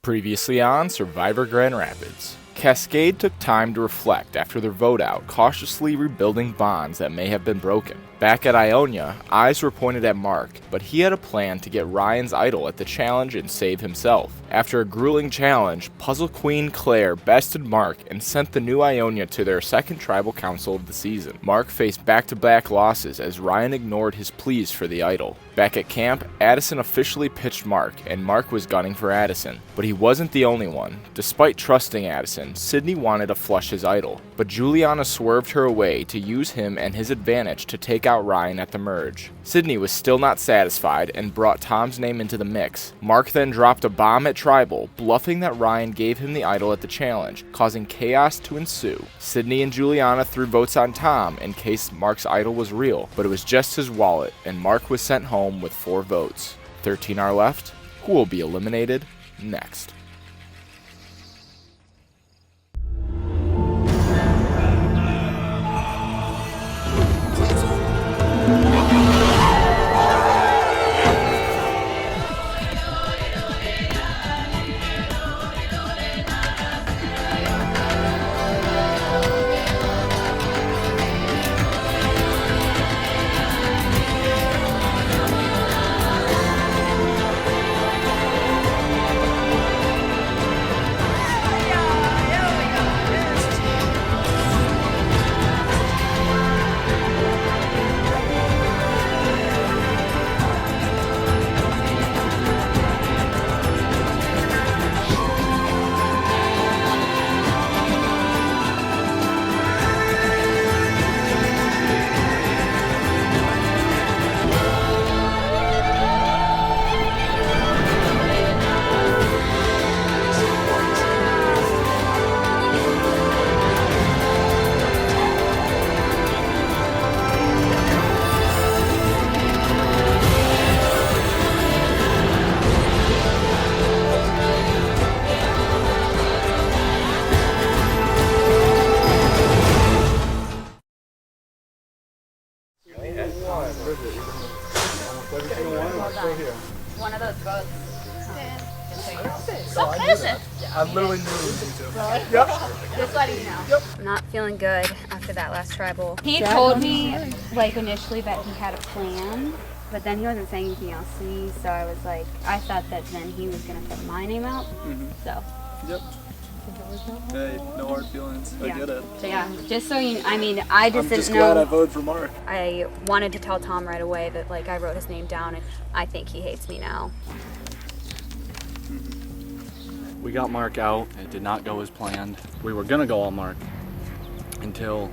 Previously on Survivor Grand Rapids. Cascade took time to reflect after their vote out, cautiously rebuilding bonds that may have been broken. Back at Ionia, eyes were pointed at Mark, but he had a plan to get Ryan's idol at the challenge and save himself. After a grueling challenge, Puzzle Queen Claire bested Mark and sent the new Ionia to their second tribal council of the season. Mark faced back-to-back losses as Ryan ignored his pleas for the idol. Back at camp, Addison officially pitched Mark, and Mark was gunning for Addison. But he wasn't the only one. Despite trusting Addison, Sydney wanted to flush his idol, but Juliana swerved her away to use him and his advantage to take out Ryan at the merge. Sydney was still not satisfied and brought Tom's name into the mix. Mark then dropped a bomb at Tribal, bluffing that Ryan gave him the idol at the challenge, causing chaos to ensue. Sydney and Juliana threw votes on Tom in case Mark's idol was real, but it was just his wallet, and Mark was sent home with 4 votes. 13 are left. Who will be eliminated next? One of those votes. So innocent. I literally knew it was you two. Yep. Just letting you know. Yep. I'm not feeling good after that last tribal. He told me, like, initially that he had a plan, but then he wasn't saying anything else to me, so I was like, I thought that then he was going to put my name out, so. Yep. Hey, no hard feelings. I get it. So yeah, just so you, I mean, I just didn't know. I'm just glad I voted for Mark. I wanted to tell Tom right away that, like, I wrote his name down, and I think he hates me now. We got Mark out. It did not go as planned. We were gonna go all Mark until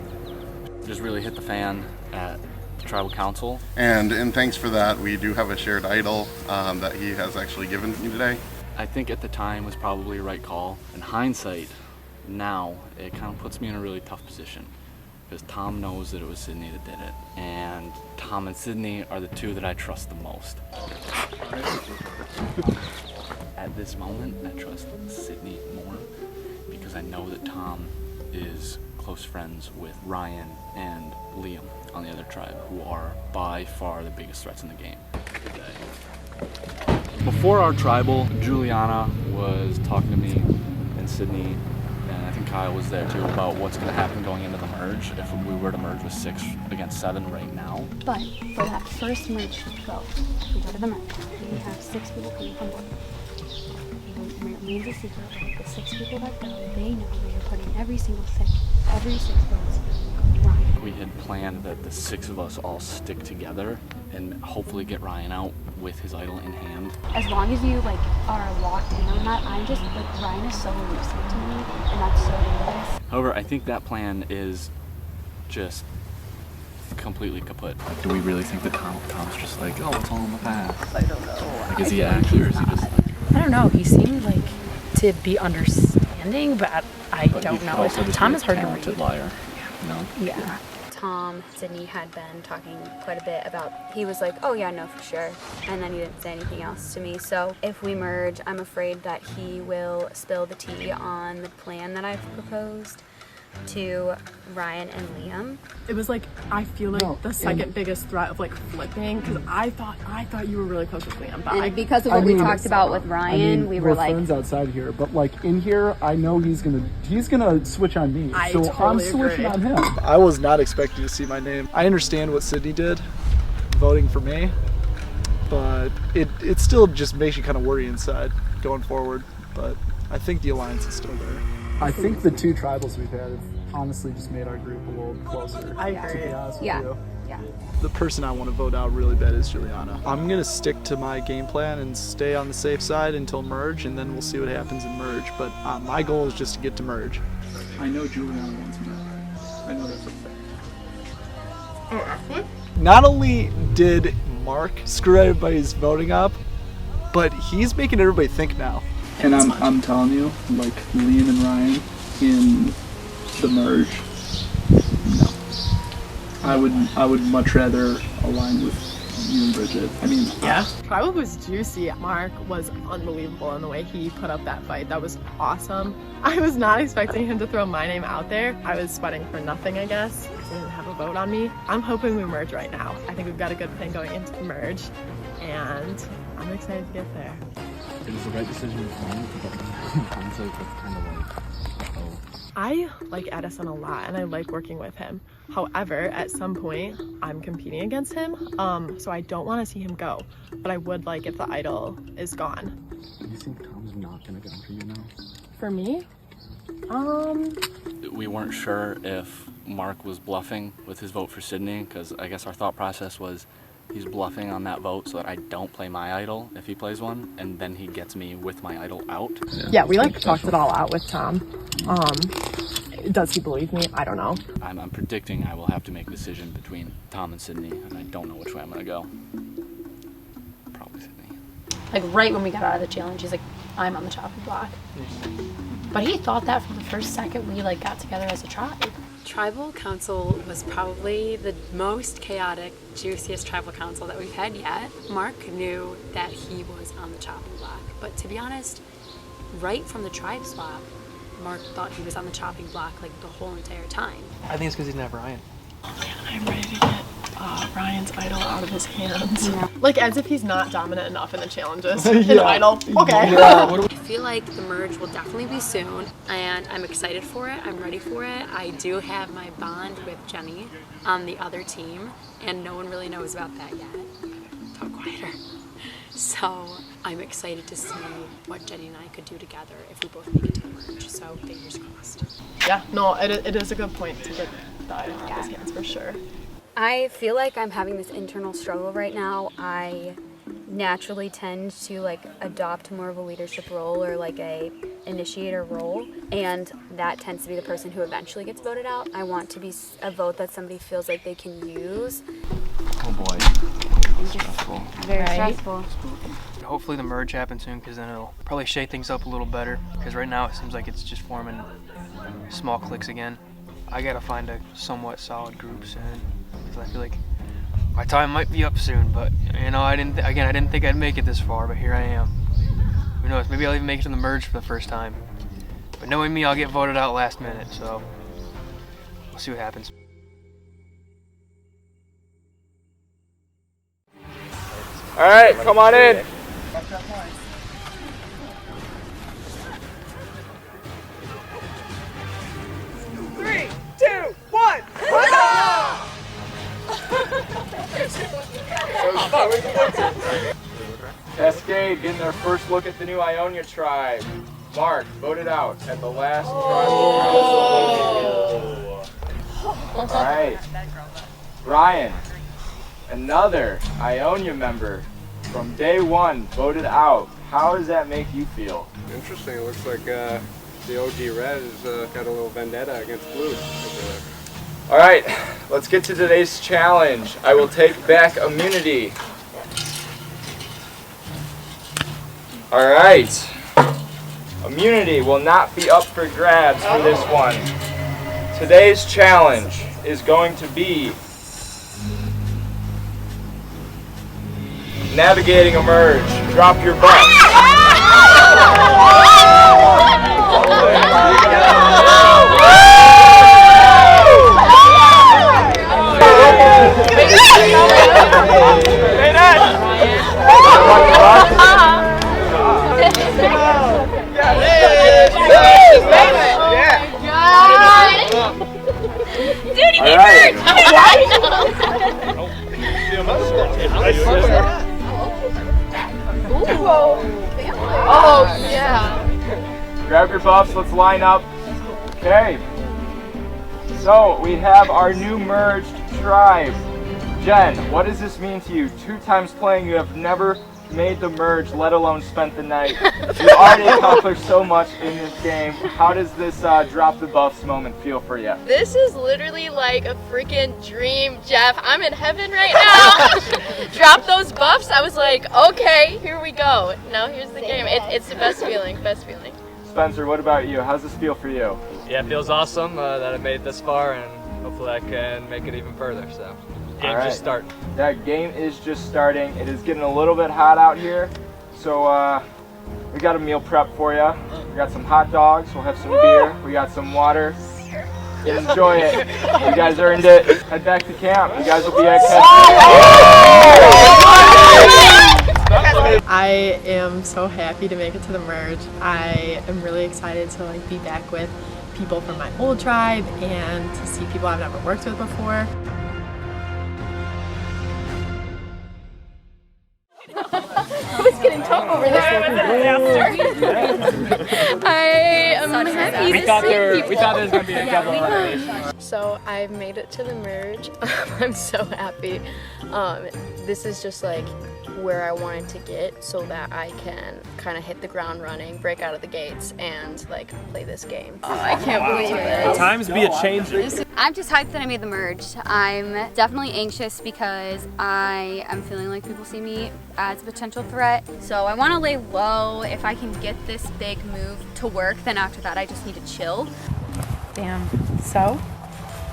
it just really hit the fan at the tribal council. And in thanks for that, we do have a shared idol that he has actually given me today. I think at the time was probably a right call. In hindsight, now it kind of puts me in a really tough position because Tom knows that it was Sydney that did it, and Tom and Sydney are the two that I trust the most. At this moment, I trust Sydney more because I know that Tom is close friends with Ryan and Liam on the other tribe, who are by far the biggest threats in the game today. Before our tribal, Juliana was talking to me and Sydney, and I think Kyle was there too, about what's going to happen going into the merge if we were to merge with 6 against 7 right now. But for that first merge to go to the merge, we have 6 people coming from one. Remains a secret, but the 6 people that go, they know we are putting every 6 votes Ryan. We had planned that the 6 of us all stick together and hopefully get Ryan out with his idol in hand. As long as you like are locked in on that, I'm just like, Ryan is so elusive to me, and that's so dangerous. However, I think that plan is just completely kaput. Like, do we really think that Tom's just like, oh, it's all in the past? I don't know. Like, is he actually, or is he just like... I don't know. He seemed like to be understanding, but I don't know. Tom is hard to read. Liar. No? Yeah. Tom, Sydney had been talking quite a bit about, he was like, oh yeah, no, for sure. And then he didn't say anything else to me. So if we merge, I'm afraid that he will spill the tea on the plan that I've proposed. to Ryan and Liam. It was like, I feel like the second biggest threat of like flipping, because I thought you were really close with Liam, but And because of what we talked about with Ryan, we were we're like, friends outside here, but like in here, I know he's gonna switch on me. I so totally I'm switching agree. on him. I was not expecting to see my name. I understand what Sydney did, voting for me, but it still just makes you kind of worry inside going forward. But I think the alliance is still there. I think the 2 tribals we've had have honestly just made our group a little closer. I To agree. be honest yeah, with you. yeah. The person I want to vote out really bad is Juliana. I'm gonna stick to my game plan and stay on the safe side until merge, and then we'll see what happens in merge. But my goal is just to get to merge. I know Juliana wants me. I know that's a fact. Not only did Mark screw everybody's voting up, but he's making everybody think now. And I'm telling you, like Liam and Ryan in the merge, no. I would much rather align with you and Bridget. I mean, yeah. Tribal was juicy. Mark was unbelievable in the way he put up that fight. That was awesome. I was not expecting him to throw my name out there. I was sweating for nothing, I guess, because he didn't have a vote on me. I'm hoping we merge right now. I think we've got a good thing going into the merge, and I'm excited to get there. It was the right decision at the moment, but in hindsight, that's kind of like, oh. I like Edison a lot and I like working with him. However, at some point, I'm competing against him, so I don't want to see him go. But I would like if the idol is gone. Do you think Tom's not going to go for you now? For me? We weren't sure if Mark was bluffing with his vote for Sydney, because I guess our thought process was he's bluffing on that vote so that I don't play my idol if he plays one, and then he gets me with my idol out. Yeah, we like talked it all out with Tom. Does he believe me? I don't know. I'm predicting I will have to make a decision between Tom and Sydney, and I don't know which way I'm going to go. Probably Sydney. Like right when we got out of the challenge, he's like, I'm on the chopping block. But he thought that from the first second we like got together as a tribe. Tribal council was probably the most chaotic, juiciest tribal council that we've had yet. Mark knew that he was on the chopping block, but to be honest, right from the tribe swap, Mark thought he was on the chopping block like the whole entire time. I think it's because he didn't have Ryan. I'm ready to get Ryan's idol out of his hands. Yeah. Like as if he's not dominant enough in the challenges. In idol. Okay. Yeah. I feel like the merge will definitely be soon, and I'm excited for it. I'm ready for it. I do have my bond with Jenny on the other team, and no one really knows about that yet. Talk quieter. So I'm excited to see what Jenny and I could do together if we both make it to the merge. So fingers crossed. Yeah, no, it is a good point to get the idol out of his hands for sure. I feel like I'm having this internal struggle right now. I naturally tend to like adopt more of a leadership role or like a initiator role, and that tends to be the person who eventually gets voted out. I want to be a vote that somebody feels like they can use. Oh boy. Stressful. Very stressful. Hopefully the merge happens soon, because then it'll probably shake things up a little better, because right now it seems like it's just forming small cliques again. I gotta find a somewhat solid group soon, because I feel like my time might be up soon, but you know, I didn't think I'd make it this far, but here I am. Who knows, maybe I'll even make it to the merge for the first time. But knowing me, I'll get voted out last minute, so we'll see what happens. All right, come on in. Three, two, one. Cascade getting their first look at the new Ionia tribe. Mark voted out at the last tribal council. All right. Ryan, another Ionia member from day one, voted out. How does that make you feel? Interesting. It looks like the OG Red has got a little vendetta against Blue. All right, let's get to today's challenge. I will take back immunity. All right. Immunity will not be up for grabs for this one. Today's challenge is going to be navigating a merge. Drop your butt. Grab your buffs, let's line up. Okay. So we have our new merged tribe. Jen, what does this mean to you? 2 times playing, you have never made the merge, let alone spent the night. You've already accomplished so much in this game. How does this drop the buffs moment feel for you? This is literally like a freaking dream, Jeff. I'm in heaven right now. Drop those buffs. I was like, okay, here we go. Now here's the game. It's the best feeling, best feeling. Spencer, what about you? How's this feel for you? Yeah, it feels awesome that I made it this far, and hopefully I can make it even further. So, game's just starting. That game is just starting. It is getting a little bit hot out here, so we got a meal prep for you. We got some hot dogs. We'll have some beer. We got some water. Enjoy it. You guys earned it. Head back to camp. You guys will be at camp. I am so happy to make it to the merge. I am really excited to like be back with people from my old tribe and to see people I've never worked with before. Who's getting tough over there? I am happy We thought there was going to be a double elimination. So I made it to the merge. I'm so happy. This is just like where I wanted to get so that I can kind of hit the ground running, break out of the gates, and like play this game. Oh, I can't believe it. Times be a changer. I'm just hyped that I made the merge. I'm definitely anxious because I am feeling like people see me as a potential threat. So I want to lay low. If I can get this big move to work, then after that I just need to chill. Damn. So,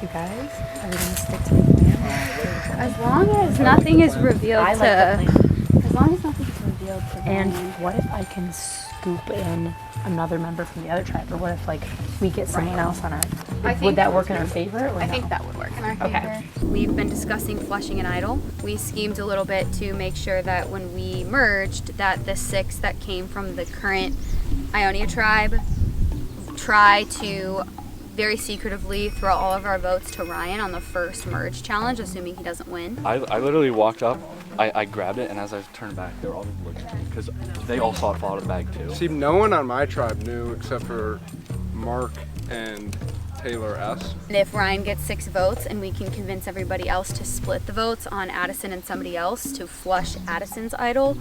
you guys, are we gonna stick to the plan? As long as nothing is revealed I like the plan. As long as nothing is revealed to And me. what if I can scoop in another member from the other tribe, or what if like we get someone else on our? Would that work in our favor? Or I no? think that would work in our favor. We've been discussing flushing an idol. We schemed a little bit to make sure that when we merged, that the 6 that came from the current Ionia tribe try to very secretively throw all of our votes to Ryan on the first merge challenge, assuming he doesn't win. I literally walked up, I grabbed it, and as I turned back, they were all looking at me because they all saw it fall out of the bag too. See, no one on my tribe knew except for Mark and Taylor S. And if Ryan gets 6 votes and we can convince everybody else to split the votes on Addison and somebody else to flush Addison's idol,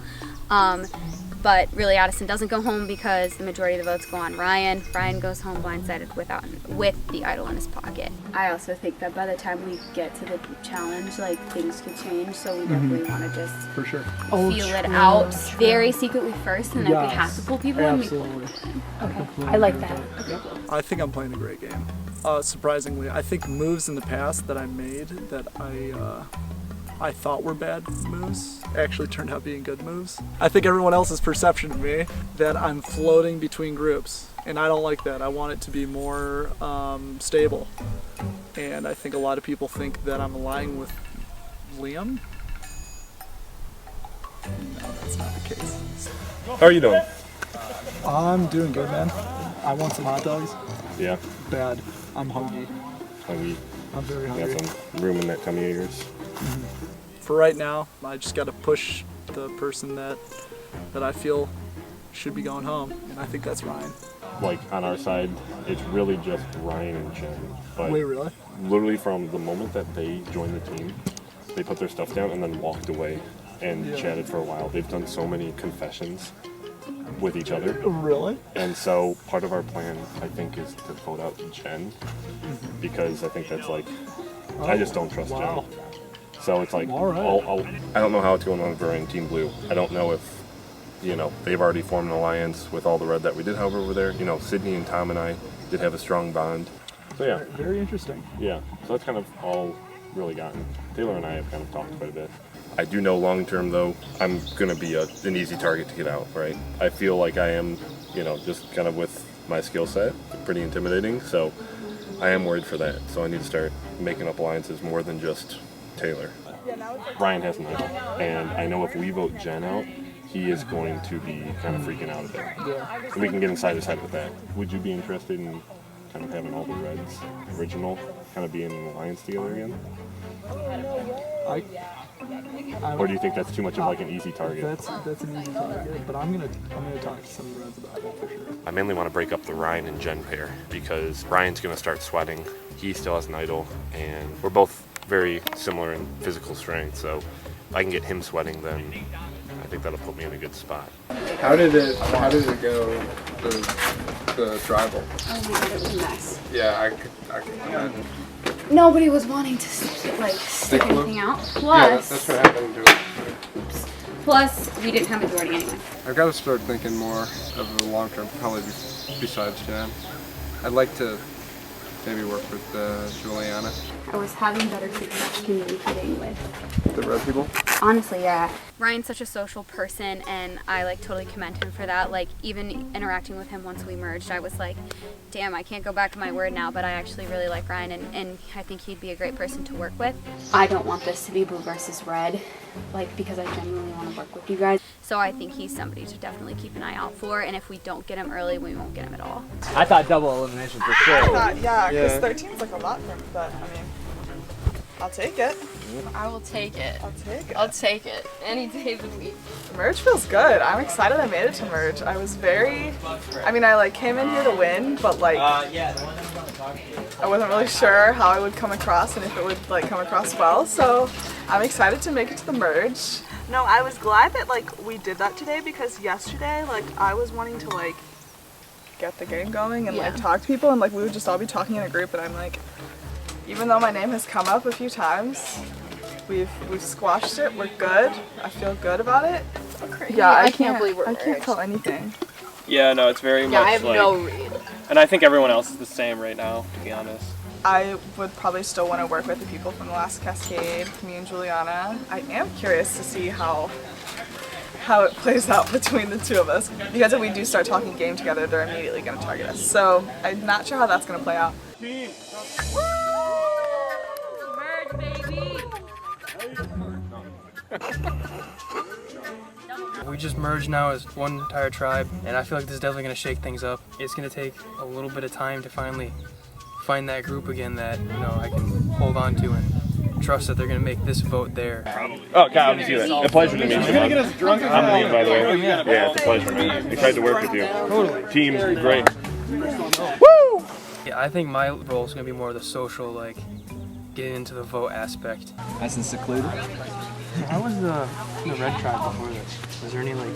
but really Addison doesn't go home because the majority of the votes go on Ryan. Ryan goes home blindsided with the idol in his pocket. I also think that by the time we get to the challenge, like things could change, so we definitely want to just For sure. feel it out very secretly first, and then if we have to pull people in, we pull Absolutely. Okay, I like that. I think I'm playing a great game. Surprisingly, I think moves in the past that I made that I thought were bad moves actually turned out being good moves. I think everyone else's perception of me that I'm floating between groups, and I don't like that. I want it to be more stable. And I think a lot of people think that I'm aligning with Liam. No, that's not the case. How are you doing? I'm doing good, man. I want some hot dogs. Yeah. Bad. I'm hungry. Hungry. I'm very hungry. Got some room in that tummy of yours. For right now, I just got to push the person that I feel should be going home, and I think that's Ryan. Like on our side, it's really just Ryan and Jen. But Wait, really? Literally from the moment that they joined the team, they put their stuff down and then walked away and chatted for a while. They've done so many confessions with each other. Really? And so part of our plan, I think, is to vote out Jen because I think that's like, I just don't trust Jen. So it's like, I don't know how it's going on for Team Blue. I don't know if, they've already formed an alliance with all the red that we did have over there. Sydney and Tom and I did have a strong bond. So yeah. Very interesting. Yeah, so that's kind of all really gotten. Taylor and I have kind of talked quite a bit. I do know long term though, I'm going to be an easy target to get out, right? I feel like I am, just kind of with my skill set, pretty intimidating. So I am worried for that. So I need to start making up alliances more than just Taylor. Ryan has an idol, and I know if we vote Jen out, he is going to be kind of freaking out a bit. Yeah. So we can get inside his head with that. Would you be interested in kind of having all the Reds original kind of being in an alliance together again? Or do you think that's too much of like an easy target? That's an easy target, but I'm gonna talk to some of the Reds about it for sure. I mainly want to break up the Ryan and Jen pair because Ryan's going to start sweating. He still has an idol, and we're both very similar in physical strength, so if I can get him sweating, then I think that'll put me in a good spot. How did it go, the tribal? Oh my god, it was a mess. Yeah, I could imagine. Nobody was wanting to stick anything out. Plus, yeah, that's what happened to it. Plus, we didn't have majority anyway. I've got to start thinking more of the long term, probably besides Jen. I'd like to maybe work with Juliana. I was having better success communicating with the red people. Honestly, yeah. Ryan's such a social person, and I like totally commend him for that. Like, even interacting with him once we merged, I was like, damn, I can't go back to my word now, but I actually really like Ryan, and I think he'd be a great person to work with. I don't want this to be blue versus red, like, because I genuinely want to work with you guys. So I think he's somebody to definitely keep an eye out for, and if we don't get him early, we won't get him at all. I thought double elimination for sure. I thought, yeah, because 13's like a lot for me, but I mean, I'll take it. I will take it. I'll take it. I'll take it any day of the week. Merge feels good. I'm excited I made it to Merge. I was very, I mean, I like came in here to win, but like, I wasn't really sure how I would come across and if it would like come across well. So I'm excited to make it to the Merge. No, I was glad that like we did that today because yesterday, like I was wanting to like get the game going and like talk to people and like we would just all be talking in a group and I'm like, even though my name has come up a few times, we've squashed it. We're good. I feel good about it. Yeah, I can't believe I can't tell anything. Yeah, no, it's very much I have like, no read. And I think everyone else is the same right now, to be honest. I would probably still want to work with the people from the last Cascade, me and Juliana. I am curious to see how it plays out between the two of us. Because if we do start talking game together, they're immediately going to target us. So I'm not sure how that's going to play out. We just merged now as one entire tribe, and I feel like this is definitely going to shake things up. It's going to take a little bit of time to finally find that group again that, you know, I can hold on to and trust that they're going to make this vote there. Oh, Kyle, I'm Steven. A pleasure to meet you. I'm Liam, by the way. Yeah, it's a pleasure. Excited to work with you. Totally. Team, great. Woo! Yeah, I think my role is going to be more of the social, like, getting into the vote aspect. Nice and secluded. How was the red tribe before this? Was there any, like,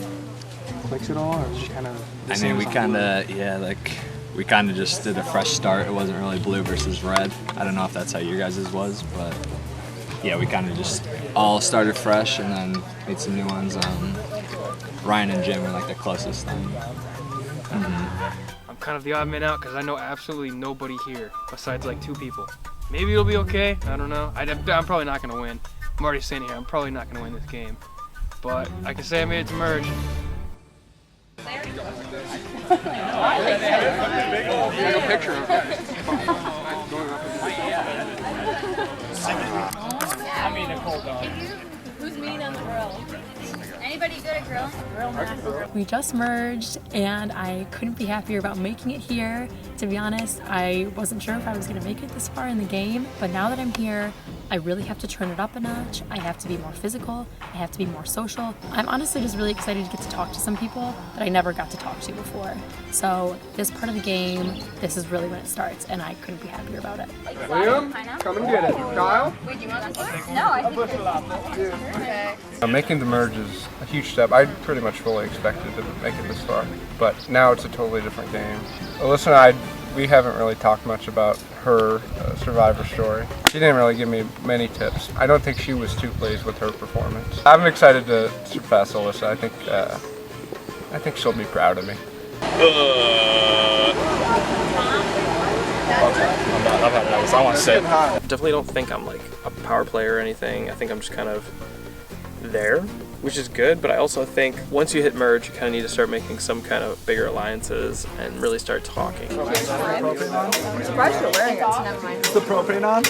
clicks at all, or was it kind of the same? I mean, we kind of just did a fresh start. It wasn't really blue versus red. I don't know if that's how your guys' was, but yeah, we kind of just all started fresh and then made some new ones. Ryan and Jim were like the closest thing. I'm kind of the odd man out because I know absolutely nobody here besides like 2 people. Maybe it'll be okay. I don't know. I'm probably not going to win. I'm already saying here, I'm probably not going to win this game. But I can say I made it to Merge. Who's mean on the grill? Anybody good at grilling? We just merged and I couldn't be happier about making it here. To be honest, I wasn't sure if I was going to make it this far in the game, but now that I'm here, I really have to turn it up a notch. I have to be more physical. I have to be more social. I'm honestly just really excited to get to talk to some people that I never got to talk to before. So this part of the game, this is really when it starts, and I couldn't be happier about it. Liam, come and get it. Kyle? Wait, do you want this? No, I think Making the merge is a huge step. I pretty much fully expected to make it this far, but now it's a totally different game. Alyssa and I, we haven't really talked much about her Survivor story. She didn't really give me many tips. I don't think she was too pleased with her performance. I'm excited to surpass Alyssa. I think she'll be proud of me. I'm not nervous. I want to sit. Definitely don't think I'm like a power player or anything. I think I'm just kind of there, which is good, but I also think once you hit merge, you kind of need to start making some kind of bigger alliances and really start talking. I'm surprised you're wearing it, so never mind. Is the propane on?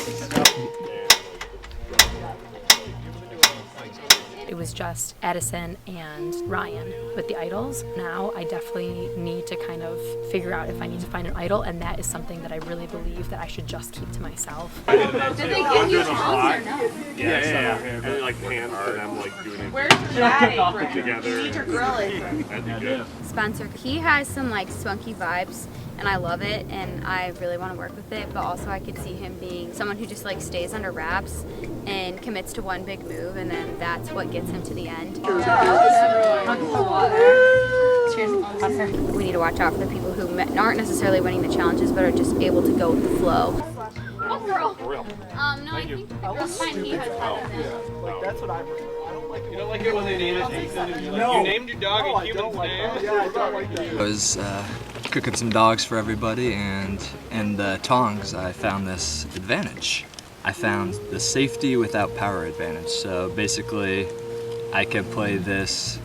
It was just Edison and Ryan with the idols. Now I definitely need to kind of figure out if I need to find an idol, and that is something that I really believe that I should just keep to myself. Did they give you tongs or no? Yeah. And like hands for them, like doing it. Where's your daddy? together. You need your grill apron. That'd be good. Spencer. He has some like spunky vibes and I love it and I really want to work with it, but also I could see him being someone who just like stays under wraps and commits to one big move, and then that's what gets him to the end. We need to watch out for the people who aren't necessarily winning the challenges but are just able to go with the flow. Oh, girl. No, I think the girl's fine. He has Like, that's what I prefer. I don't like it. You don't like it when they name it Ethan? You named your dog a human's name? Yeah, I don't like that. I was cooking some dogs for everybody, and in the tongs I found this advantage. I found the safety without power advantage. So basically I can play this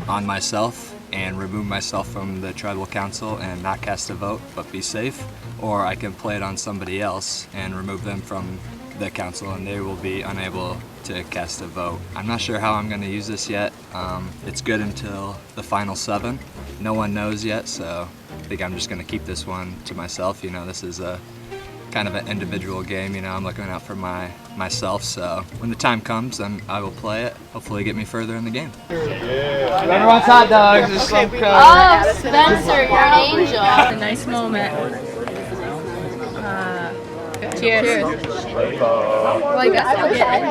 on myself and remove myself from the tribal council and not cast a vote but be safe, or I can play it on somebody else and remove them from the council and they will be unable to cast a vote. I'm not sure how I'm going to use this yet. It's good until the final 7. No one knows yet, so I think I'm just going to keep this one to myself. You know, this is a kind of an individual game, you know, I'm looking out for myself, so when the time comes, then I will play it, hopefully get me further in the game. Yeah. Everyone's hot dogs. Okay, oh, Spencer, you're an angel. A nice moment. Cheers. Well, I guess I'll get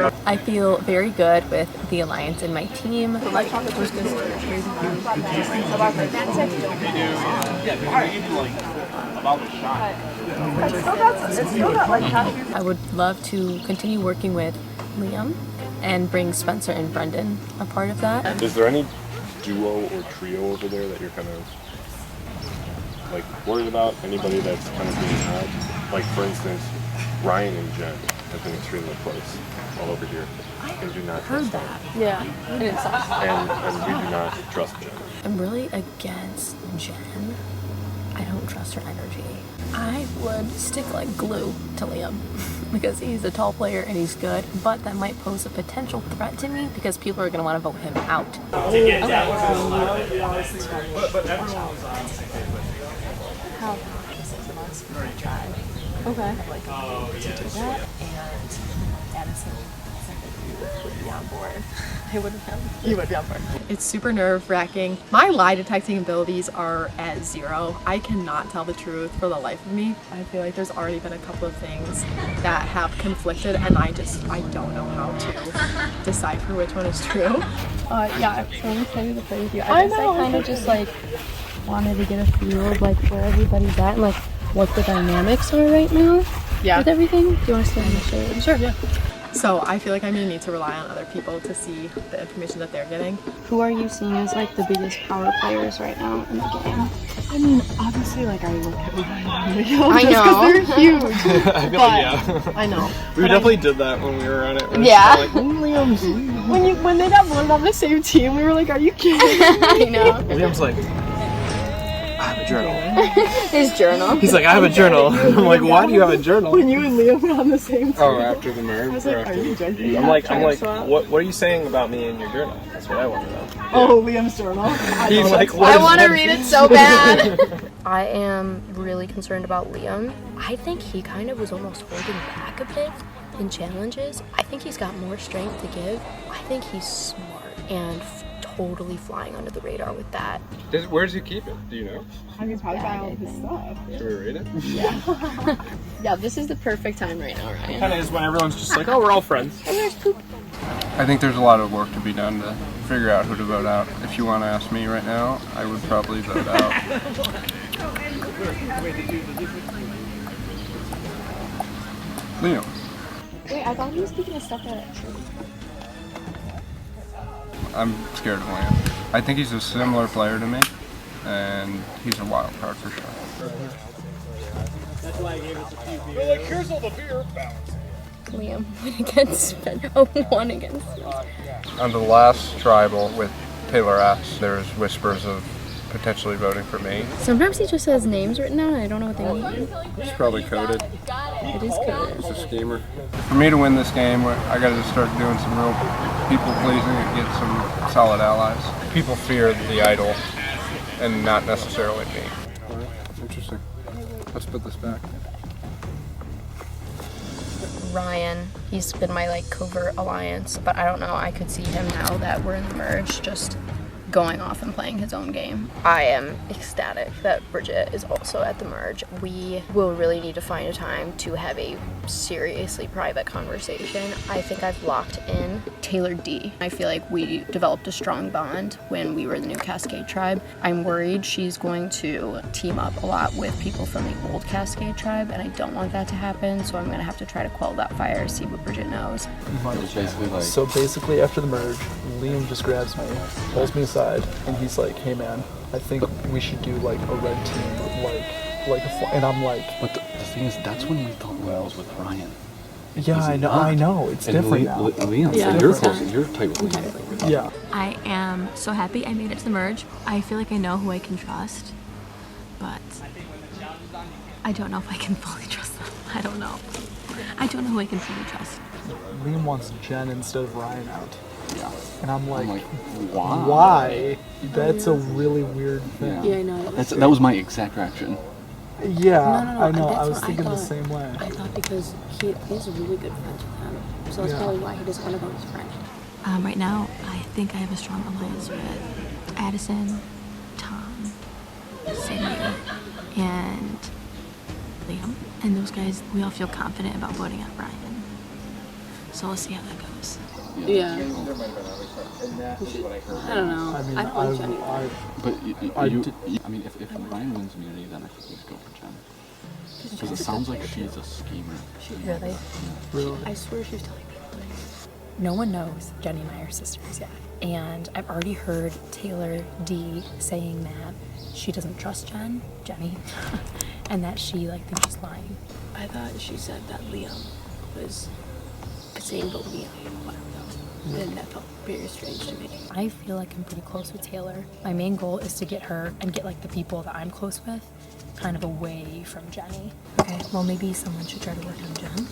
it. I feel very good with the alliance in my team. I would love to continue working with Liam and bring Spencer and Brendan a part of that. Is there any duo or trio over there that you're kind of like worried about? Anybody that's kind of being odd? Like for instance, Ryan and Jen have been extremely close all over here. And do not Heard that. Yeah. And it sucks. And we do not trust Jen. I'm really against Jen. I don't trust her energy. I would stick like glue to Liam because he's a tall player and he's good, but that might pose a potential threat to me because people are going to want to vote him out. How Okay. Like, to do that, and Addison would be on board. I wouldn't have. You would be on board. It's super nerve-wracking. My lie detecting abilities are at 0. I cannot tell the truth for the life of me. I feel like there's already been a couple of things that have conflicted, and I don't know how to decipher which one is true. Yeah, I'm so excited to play with you. I guess I kind of just like wanted to get a feel of like where everybody's at and like what the dynamics are right now with everything. Do you want to stay on the shade? Sure, yeah. So I feel like I'm going to need to rely on other people to see the information that they're getting. Who are you seeing as like the biggest power players right now in the game? I mean, obviously, like I look at Ryan and I know. because they're huge. I feel like, yeah. I know. We definitely did that when we were on it. Yeah. Like, Liam's when they got voted on the same team, we were like, "Are you kidding?" I know. Liam's like, I have a journal. His journal. He's like, I have a journal. I'm like, why do you have a journal? When you and Liam were on the same team. Oh, after the merge? I was like, are you joking? I'm like, what are you saying about me in your journal? That's what I want to know. Oh, Liam's journal. He's like, I want to read it so bad. I am really concerned about Liam. I think he kind of was almost holding back a bit in challenges. I think he's got more strength to give. I think he's smart and totally flying under the radar with that. Where does he keep it? Do you know? I mean, probably buy all of his stuff. Should we read it? Yeah. Yeah, this is the perfect time right now, Ryan. Kind of is when everyone's just like, oh, we're all friends. And there's poop. I think there's a lot of work to be done to figure out who to vote out. If you want to ask me right now, I would probably vote out Liam. Wait, I thought he was taking a step at I'm scared of Liam. I think he's a similar player to me, and he's a wild card for sure. That's why I gave it to you. We're like, here's all the beer balance. Liam went against Spencer. Oh, won against Spencer. On the last tribal with Taylor S, there's whispers of potentially voting for me. Sometimes he just has names written down and I don't know what they mean. It's probably coded. It is coded. He's a schemer. For me to win this game, I got to start doing some real people pleasing and get some solid allies. People fear the idol and not necessarily me. Alright, interesting. Let's put this back. Ryan, he's been my like covert alliance, but I don't know, I could see him now that we're in the merge just going off and playing his own game. I am ecstatic that Bridget is also at the merge. We will really need to find a time to have a seriously private conversation. I think I've locked in Taylor D. I feel like we developed a strong bond when we were the new Cascade tribe. I'm worried she's going to team up a lot with people from the old Cascade tribe, and I don't want that to happen, so I'm gonna have to try to quell that fire, see what Bridget knows. So basically after the merge, Liam just grabs me, pulls me aside, and he's like, hey man, I think we should do like a red team, and I'm like... But the thing is, that's when we thought Liam was with Ryan. Yeah, I know, it's different now. Liam, Yeah, so you're close, you're tight with Liam. Yeah. I am so happy I made it to the merge. I feel like I know who I can trust, but I don't know if I can fully trust them. I don't know. I don't know who I can fully trust. Liam wants Jen instead of Ryan out. Yeah. And I'm like why? Why? That's a really weird thing. Yeah, I know. That was my exact reaction. Yeah, No, I know. that's I was what thinking the thought. same way. I thought because he's a really good friend with them, so that's Yeah. probably why he doesn't want to go with his friend. Right now, I think I have a strong alliance with Addison, Tom, Sydney, and Liam. And those guys, we all feel confident about voting out Ryan. So we'll see how that goes. Yeah. I don't know. I mean, I like Jenny. I mean, if Ryan wins immunity, then I think we should go for Jen. Because it sounds like she's a schemer. Really? Really? I swear she's telling people. No one knows Jenny and I are sisters yet. And I've already heard Taylor D saying that she doesn't trust Jenny, and that she thinks she's lying. I thought she said that Liam was saying vote me out a while ago. And that felt very strange to me. I feel like I'm pretty close with Taylor. My main goal is to get her and get the people that I'm close with kind of away from Jenny. Okay, well maybe someone should try to work on Jen.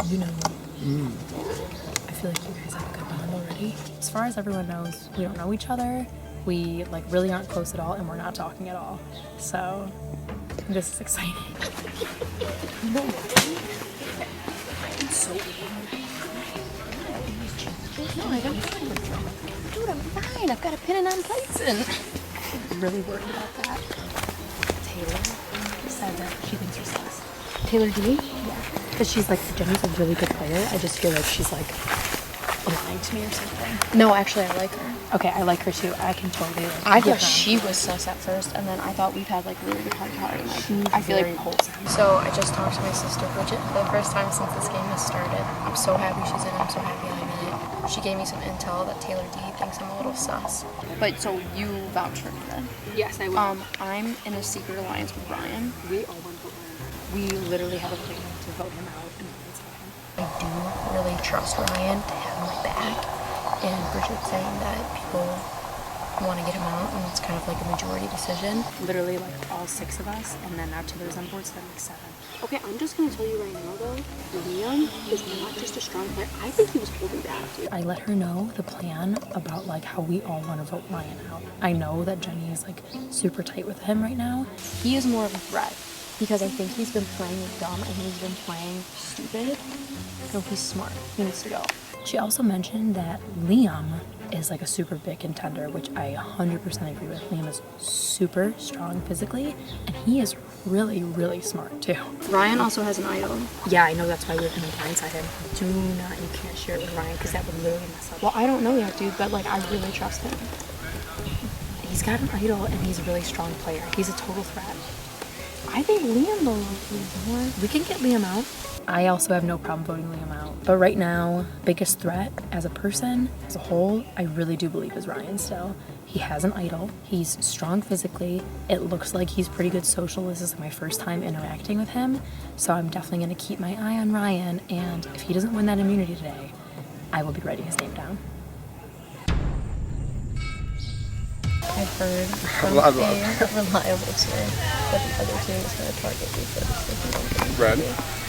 You know me. I feel like you guys have a good bond already. As far as everyone knows, we don't know each other. We really aren't close at all, and we're not talking at all. So this is exciting. No, I'm so No, I don't. Dude, I'm fine. I've got a pin and I'm placing. I'm really worried about that. Taylor said that she thinks you're sus. Taylor D? Yeah. Because she's Jenny's a really good player. I just feel like she's lying to me or something. No, actually, I like her. Okay, I like her too. I can totally I give thought her. she was sus at first, and then I thought we've had really good hard time. She's I feel very wholesome. So I just talked to my sister Bridget for the first time since this game has started. I'm so happy she's in. I'm so happy I'm in it. She gave me some intel that Taylor D thinks I'm a little sus. But so you vouch for me then? Yes, I will. I'm in a secret alliance with Ryan. We all want to vote Ryan. We literally have a plan to vote him out and vote him. I do really trust Ryan to have my back. And Bridget's saying that people want to get him out, and it's kind of a majority decision. Literally all 6 of us, and then now Taylor's on board, so that makes 7. Okay, I'm just going to tell you right now, though, Liam is not just a strong player. I think he was holding back, dude. I let her know the plan about how we all want to vote Ryan out. I know that Jenny is super tight with him right now. He is more of a threat because I think he's been playing dumb and he's been playing stupid. No, he's smart. He needs to go. She also mentioned that Liam is a super big contender, which I 100% agree with. Liam is super strong physically, and he is really, really smart too. Ryan also has an idol. Yeah, I know, that's why we're gonna blindside him. Do not, you can't share it with Ryan because that would literally mess up. Well, I don't know yet, dude, but I really trust him. He's got an idol and he's a really strong player. He's a total threat. I think Liam though is more. We can get Liam out. I also have no problem voting Liam out. But right now, biggest threat as a person, as a whole, I really do believe is Ryan still. He has an idol. He's strong physically. It looks like he's pretty good social. This is my first time interacting with him. So I'm definitely going to keep my eye on Ryan. And if he doesn't win that immunity today, I will be writing his name down. I've heard from a reliable source that the other team is going to target you for this. Red?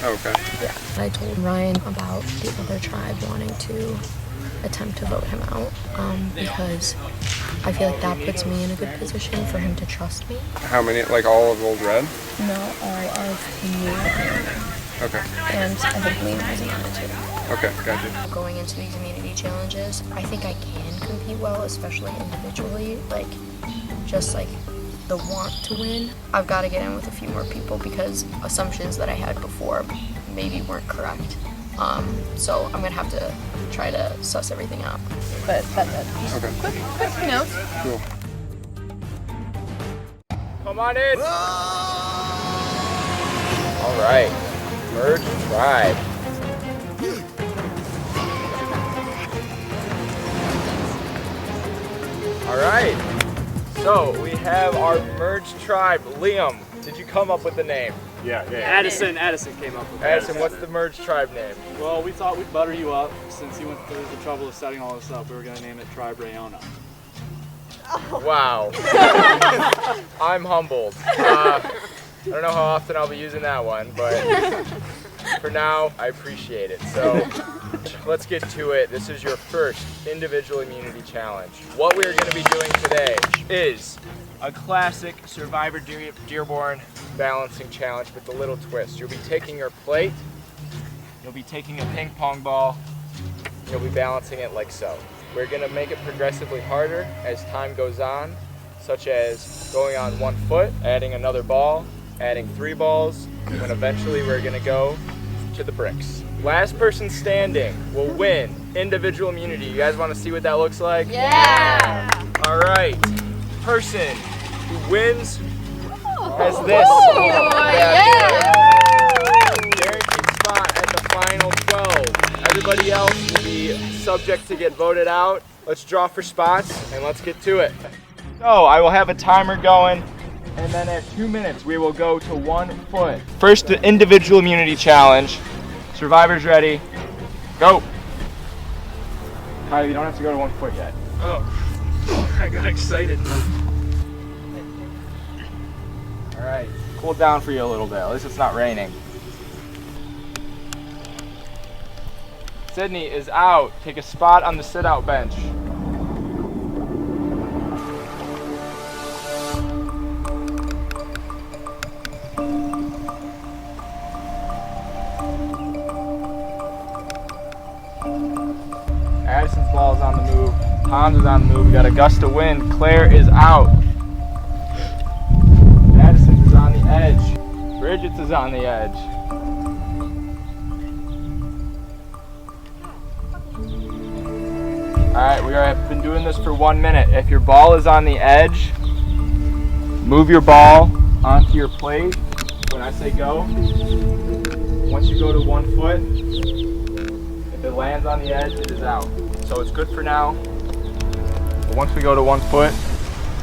Oh, okay. Yeah. I told Ryan about the other tribe wanting to attempt to vote him out because I feel like that puts me in a good position for him to trust me. How many? All of Old Red? No, all of you. Okay. And I think Liam wasn't on it too. Okay, gotcha. Going into these immunity challenges, I think I can compete well, especially individually. Like, just like the want to win. I've got to get in with a few more people because assumptions that I had before maybe weren't correct. So I'm gonna have to try to suss everything out. But that's it. Okay. Quick notes. Cool. Come on in. All right, merge tribe. All right, so we have our merge tribe. Liam, did you come up with the name? Yeah. Addison came up with it. Addison, what's the merge tribe name? Well, we thought we'd butter you up since you went through the trouble of setting all this up. We were going to name it Tribe Rayona. Wow. I'm humbled. I don't know how often I'll be using that one, but for now, I appreciate it. So let's get to it. This is your first individual immunity challenge. What we're going to be doing today is a classic Survivor Dearborn balancing challenge with a little twist. You'll be taking your plate, you'll be taking a ping pong ball, you'll be balancing it like so. We're going to make it progressively harder as time goes on, such as going on 1 foot, adding another ball, adding 3 balls, and eventually we're going to go to the bricks. Last person standing will win individual immunity. You guys want to see what that looks like? Yeah! All right. Person who wins has this. Guaranteed spot at the final 12. Everybody else will be subject to get voted out. Let's draw for spots and let's get to it. So I will have a timer going, and then at 2 minutes we will go to 1 foot. First, the individual immunity challenge. Survivors ready? Go. Kyle, you don't have to go to 1 foot yet. Oh, I got excited. All right, cool down for you a little bit. At least it's not raining. Sydney is out. Take a spot on the sit-out bench. Addison's ball is on the move. Tom's is on the move. We got a gust of wind. Claire is out. Addison's is on the edge. Bridget's is on the edge. Alright, we have been doing this for 1 minute. If your ball is on the edge, move your ball onto your plate when I say go. Once you go to 1 foot, if it lands on the edge, it is out. So it's good for now. But once we go to 1 foot,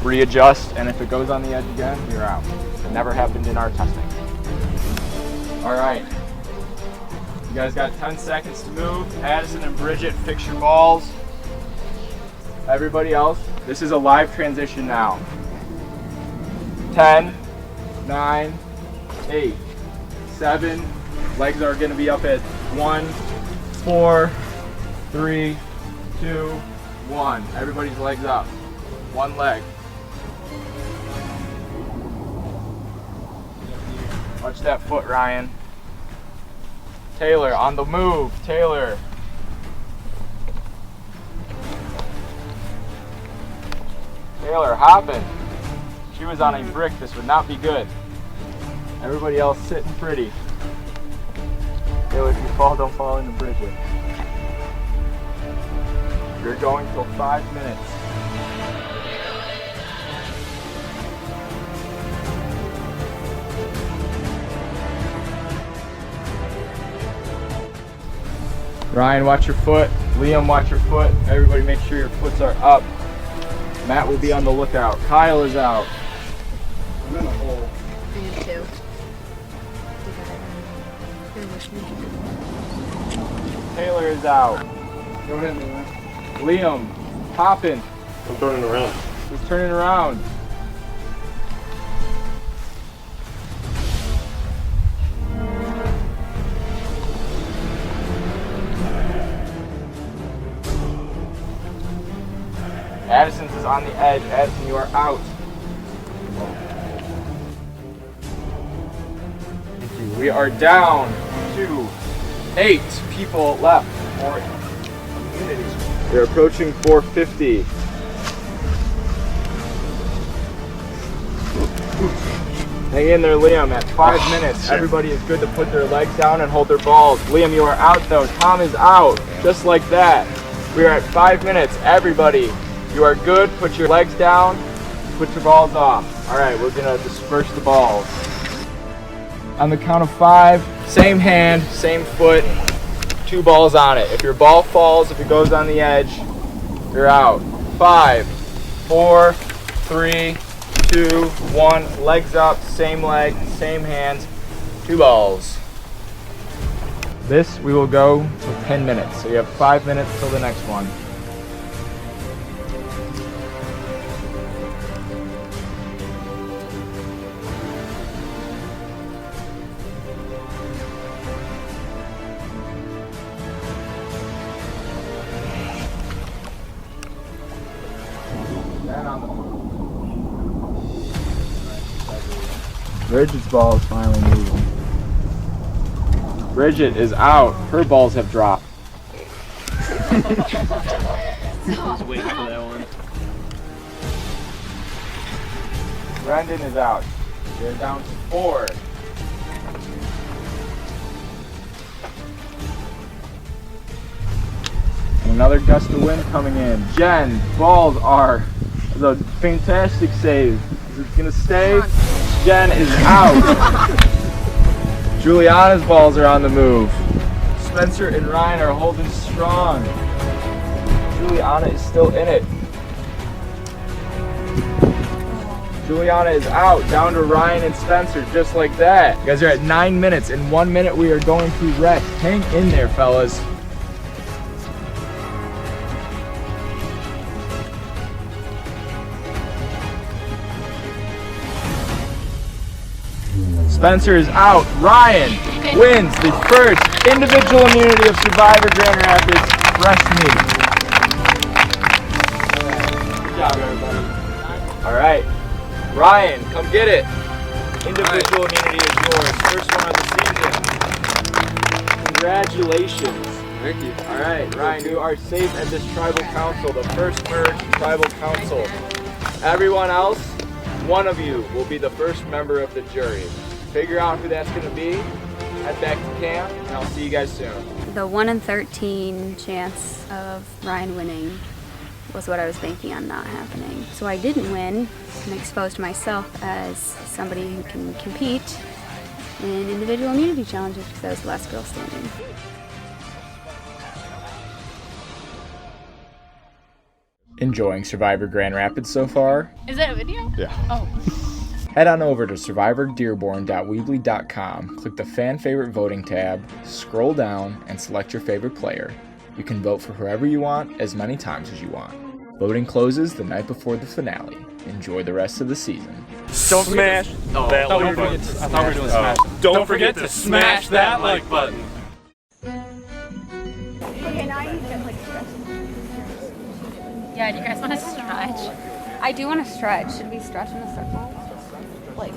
readjust, and if it goes on the edge again, you're out. It never happened in our testing. Alright. You guys got 10 seconds to move. Addison and Bridget, fix your balls. Everybody else, this is a live transition now. 10, 9, 8, 7, legs are going to be up at 1, 4, 3, 2, 1. Everybody's legs up. 1 leg. Watch that foot, Ryan. Taylor, on the move. Taylor. Taylor, hopping. If she was on a brick, this would not be good. Everybody else sitting pretty. Taylor, if you fall, don't fall into Bridget. You're going till 5 minutes. Ryan, watch your foot. Liam, watch your foot. Everybody make sure your foots are up. Matt will be on the lookout. Kyle is out. I'm in a hole. Me too. Taylor is out. Go ahead, man. Liam, hopping. I'm turning around. He's turning around. Addison's is on the edge. Addison, you are out. We are down to 8 people left for immunity. We're approaching 450. Hang in there, Liam. At 5 minutes, everybody is good to put their legs down and hold their balls. Liam, you are out though. Tom is out. Just like that. We are at 5 minutes. Everybody, you are good. Put your legs down. Put your balls off. All right, we're gonna disperse the balls. On the count of 5, same hand, same foot, 2 balls on it. If your ball falls, if it goes on the edge, you're out. 5, 4, 3, 2, 1. Legs up, same leg, same hands, 2 balls. This we will go for 10 minutes. So you have 5 minutes till the next one. Bridget's ball is finally moving. Bridget is out. Her balls have dropped. Just waiting for that one. Brendan is out. They're down to 4. And another gust of wind coming in. Jen, balls are a fantastic save. Is it gonna stay? Jen is out. Juliana's balls are on the move. Spencer and Ryan are holding strong. Juliana is still in it. Juliana is out, down to Ryan and Spencer, just like that. You guys are at 9 minutes. In 1 minute, we are going to rest. Hang in there, fellas. Spencer is out. Ryan wins the first individual immunity of Survivor Grand Rapids Fresh Meat. Good job, everybody. All right. Ryan, come get it. Individual immunity is yours. First one of the season. Congratulations. Thank you. All right, Ryan, you are safe at this tribal council, the first merge tribal council. Everyone else, one of you will be the first member of the jury. Figure out who that's going to be, head back to camp, and I'll see you guys soon. The 1 in 13 chance of Ryan winning was what I was banking on not happening. So I didn't win and exposed myself as somebody who can compete in individual immunity challenges because I was the last girl standing. Enjoying Survivor Grand Rapids so far? Is that a video? Yeah. Oh. Head on over to survivordearborn.weebly.com, click the fan favorite voting tab, scroll down, and select your favorite player. You can vote for whoever you want as many times as you want. Voting closes the night before the finale. Enjoy the rest of the season. Don't smash that like button. I thought we were doing smash. Don't forget to smash that like button. Okay, now I need to like stretch. Yeah, do you guys want to stretch? I do want to stretch. Should we stretch in a circle? Like,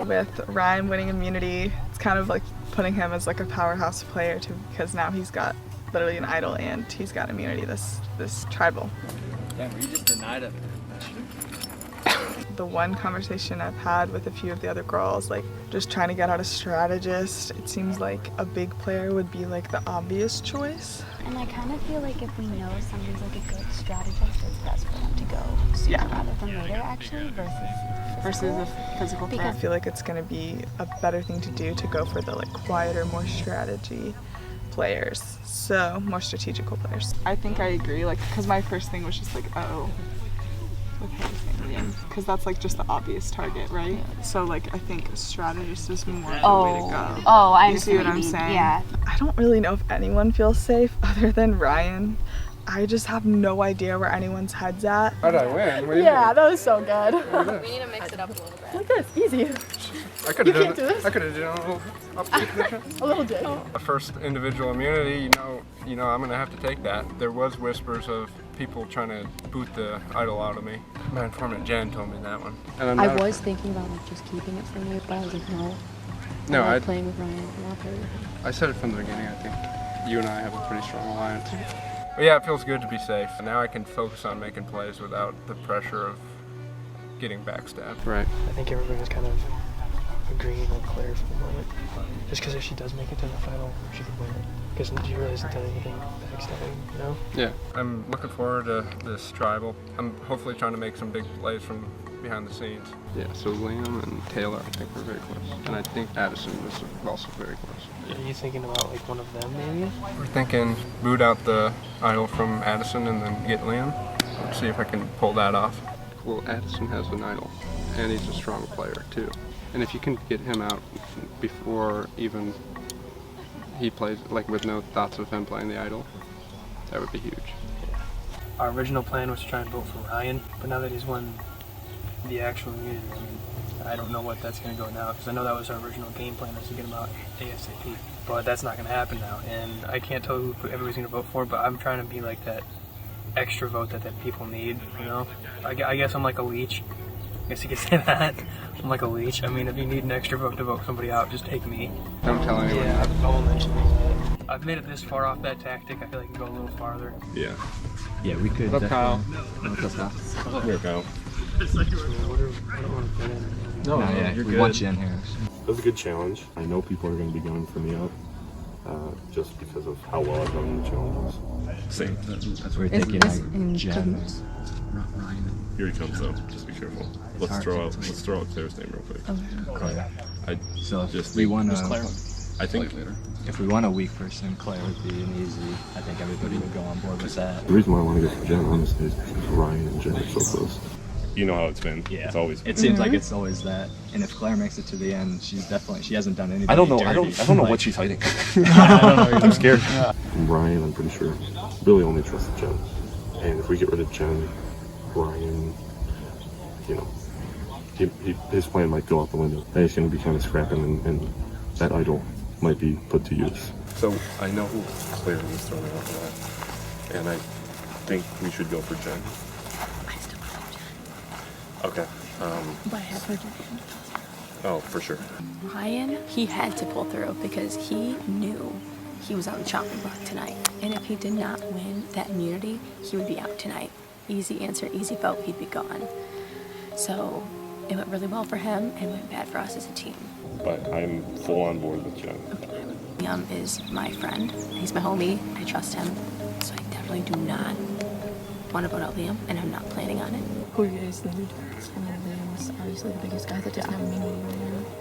With Ryan winning immunity, it's kind of like putting him as like a powerhouse player too, because now he's got literally an idol and he's got immunity this tribal. Yeah, we just denied it. The one conversation I've had with a few of the other girls, like just trying to get out a strategist, it seems like a big player would be like the obvious choice. and I kind of feel like if we know somebody's like a good strategist, it's best for them to go sooner rather than later, actually, versus a physical threat. I feel like it's going to be a better thing to do to go for the like quieter, more strategy players, so more strategical players. I think I agree, like, because my first thing was just like, oh, with Liam, because that's like just the obvious target, right? So like I think a strategist is more the way to go. Oh, I see what I'm saying? Yeah. I don't really know if anyone feels safe other than Ryan. I just have no idea where anyone's head's at. How'd I win? What do you Yeah, mean? that was so good. We need to mix it up a little bit. Like this, easy. I could You have can't do done this? I could have done a little upbeat position. A little dig. The first individual immunity, you know, I'm gonna have to take that. There was whispers of people trying to boot the idol out of me. My informant Jen told me that one. And I was thinking about like just keeping it from you, but I was like, no. No, I'm not playing with Ryan. I want to play with him. I said it from the beginning. I think you and I have a pretty strong alliance. But yeah, it feels good to be safe. Now I can focus on making plays without the pressure of getting backstabbed. Right. I think everybody was kind of agreeing with Claire for the moment. Just because if she does make it to the final, she could win it. Because she really hasn't done anything backstabbing, you know? Yeah, I'm looking forward to this tribal. I'm hopefully trying to make some big plays from behind the scenes. Yeah, so Liam and Taylor, I think we're very close. And I think Addison is also very close. Are you thinking about like one of them maybe? We're thinking boot out the idol from Addison and then get Liam. Let's see if I can pull that off. Well, Addison has an idol, and he's a strong player too. And if you can get him out before even he plays, like with no thoughts of him playing the idol, that would be huge. Our original plan was to try and vote for Ryan, but now that he's won the actual immunity, I don't know what that's going to go now, because I know that was our original game plan, was to get him out ASAP. But that's not going to happen now, and I can't tell who everybody's going to vote for, but I'm trying to be like that extra vote that people need, you know? I guess I'm like a leech. I guess you could say that. I'm like a leech. I mean, if you need an extra vote to vote somebody out, just take me. Don't tell anyone. Yeah, I won't mention it. I've made it this far off that tactic. I feel like I can go a little farther. Yeah. Yeah, we could. What's up, Kyle? What's up? Here, Kyle. No, yeah, we want you in here. That was a good challenge. I know people are going to be gunning for me up, just because of how well I've done in the challenges. Same. That's where you're taking Jen. Here he comes though. Just be careful. Let's throw out Claire's name real quick. Claire. So if we want Claire. I think if we want a weak person, Claire would be an easy. I think everybody would go on board with that. the reason why I want to go for Jen, honestly, is because Ryan and Jen are so close. You know how it's been. Yeah, it's always. It seems like it's always that. And if Claire makes it to the end, she hasn't done anything. I don't know. Dirty. I don't know what she's hiding. I don't know. I'm scared. Ryan, I'm pretty sure, really only trusts Jen. And if we get rid of Jen, Ryan, you know, his plan might go out the window. And he's going to be kind of scrapping, and that idol might be put to use. So I know who Claire is throwing out for that, and I think we should go for Jen. Okay. But I have heard Oh, for sure. Ryan, he had to pull through because he knew he was on the chopping block tonight. And if he did not win that immunity, he would be out tonight. Easy answer, easy vote, he'd be gone. So it went really well for him and went bad for us as a team. But I'm full on board with Jen. Liam is my friend. He's my homie. I trust him. So I definitely do not want to vote out Liam, and I'm not planning on it. Who are you guys leaning towards? I mean, Liam's obviously the biggest guy that doesn't have immunity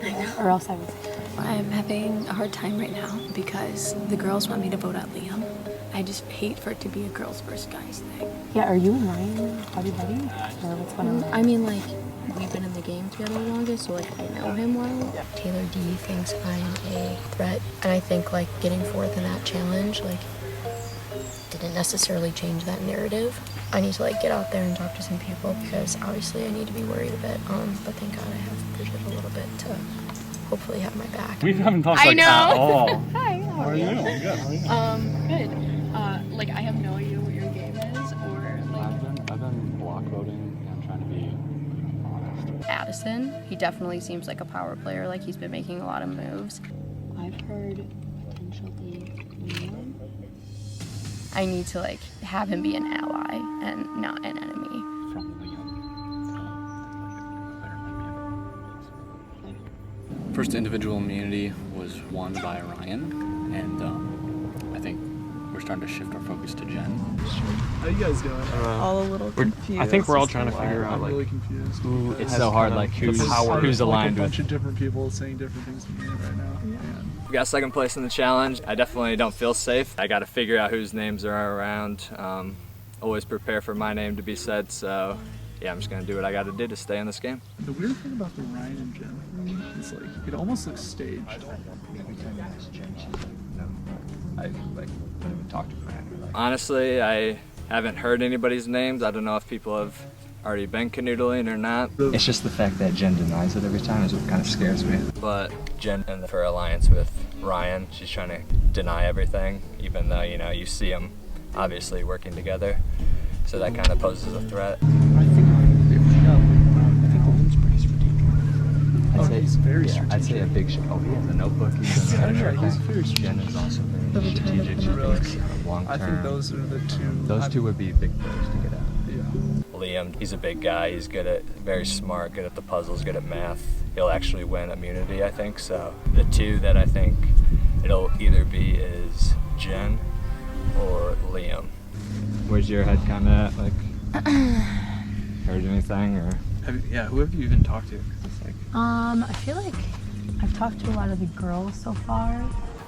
right now. Or else I would. I'm having a hard time right now because the girls want me to vote out Liam. I just hate for it to be a girls versus guys thing. Yeah, are you and Ryan buddy? Or what's going on? I mean, like, we've been in the game together the longest, so, like, I know him well. Taylor D thinks I'm a threat, and I think, like, getting fourth in that challenge, like, didn't necessarily change that narrative. I need to, like, get out there and talk to some people because obviously I need to be worried a bit, but thank God I have Bridget a little bit to hopefully have my back. We haven't talked like at all. Hi, how are you? Good. How are you? Good. Like, I have no idea what your game is, or, like... I've been block voting, and I'm trying to be honest. Addison, he definitely seems like a power player, like he's been making a lot of moves. I've heard potentially Liam. I need to, like, have him be an ally and not an enemy. First individual immunity was won by Ryan, and I think we're starting to shift our focus to Jen. How you guys doing? All a little confused. I think we're all trying to figure out, I'm like, really confused. who It's has so hard, kind of like, who's Like aligned a bunch with. of different people saying different things to me right now. We got second place in the challenge. I definitely don't feel safe. I got to figure out whose names are around. Always prepare for my name to be said, so yeah, I'm just going to do what I got to do to stay in this game. The weird thing about the Ryan and Jen thing is, like, it almost looks staged. I don't even talk to Fran. Honestly, I haven't heard anybody's names. I don't know if people have already been canoodling or not. It's just the fact that Jen denies it every time is what kind of scares me. But Jen in her alliance with Ryan, she's trying to deny everything, even though, you know, you see them obviously working together. so that kind of poses a threat. He's very strategic. I'd say a big he has a notebook. He's very strategic. Jen is also very strategic. She thinks long term. I think those are the two. Those two would be big players to get out. Yeah. Liam, he's a big guy. He's very smart, good at the puzzles, good at math. He'll actually win immunity, I think. So the two that I think it'll either be is Jen or Liam. Where's your head kind of at? Like, heard anything or? Who have you even talked to? I feel like I've talked to a lot of the girls so far.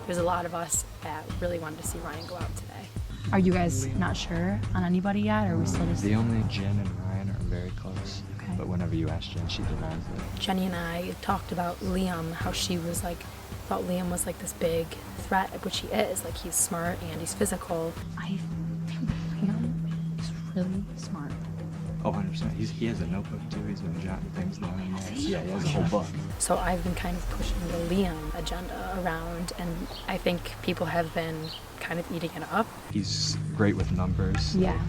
There's a lot of us that really wanted to see Ryan go out today. Are you guys not sure on anybody yet, or are we still just... The only Jen and Ryan are very close, but whenever you ask Jen, she denies it. Jenny and I talked about Liam, how she was like, thought Liam was like this big threat, which he is. Like, he's smart and he's physical. I think Liam is really smart. Oh, 100%. He has a notebook too. He's been jotting things down. Yeah, he has a whole book. So I've been kind of pushing the Liam agenda around, and I think people have been kind of eating it up. He's great with numbers. Yeah. Like,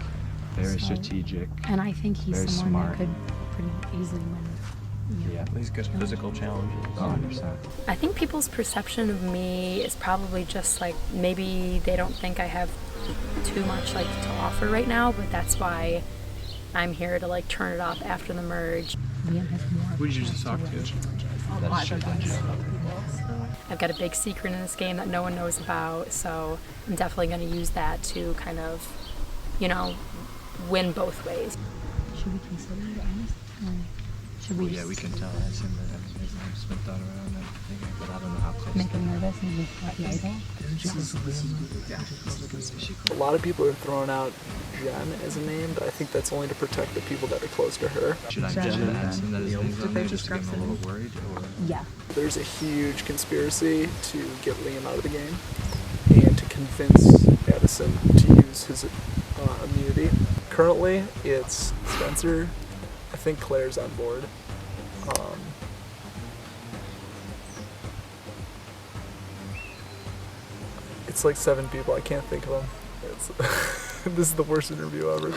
very strategic. And I think he's very someone smart. that could pretty easily win. Yeah, he's good at physical challenges. Oh, 100%. I think people's perception of me is probably just like, maybe they don't think I have too much like to offer right now, but that's why I'm here to like turn it up after the merge. Liam has more. Who did you just talk to? I've got a big secret in this game that no one knows about, so I'm definitely going to use that to kind of, you know, win both ways. Should we consider it honest? Should we we can tell Addison that his name's been thrown around and everything, but I don't know how close. make him nervous and make the idol? A lot of people are throwing out Jen as a name, but I think that's only to protect the people that are close to her. Should I tell Addison that his name's on there just to get him a little worried? Or? Yeah. There's a huge conspiracy to get Liam out of the game and to convince Addison to use his immunity. Currently, it's Spencer. I think Claire's on board. It's like 7 people. I can't think of them. This is the worst interview ever.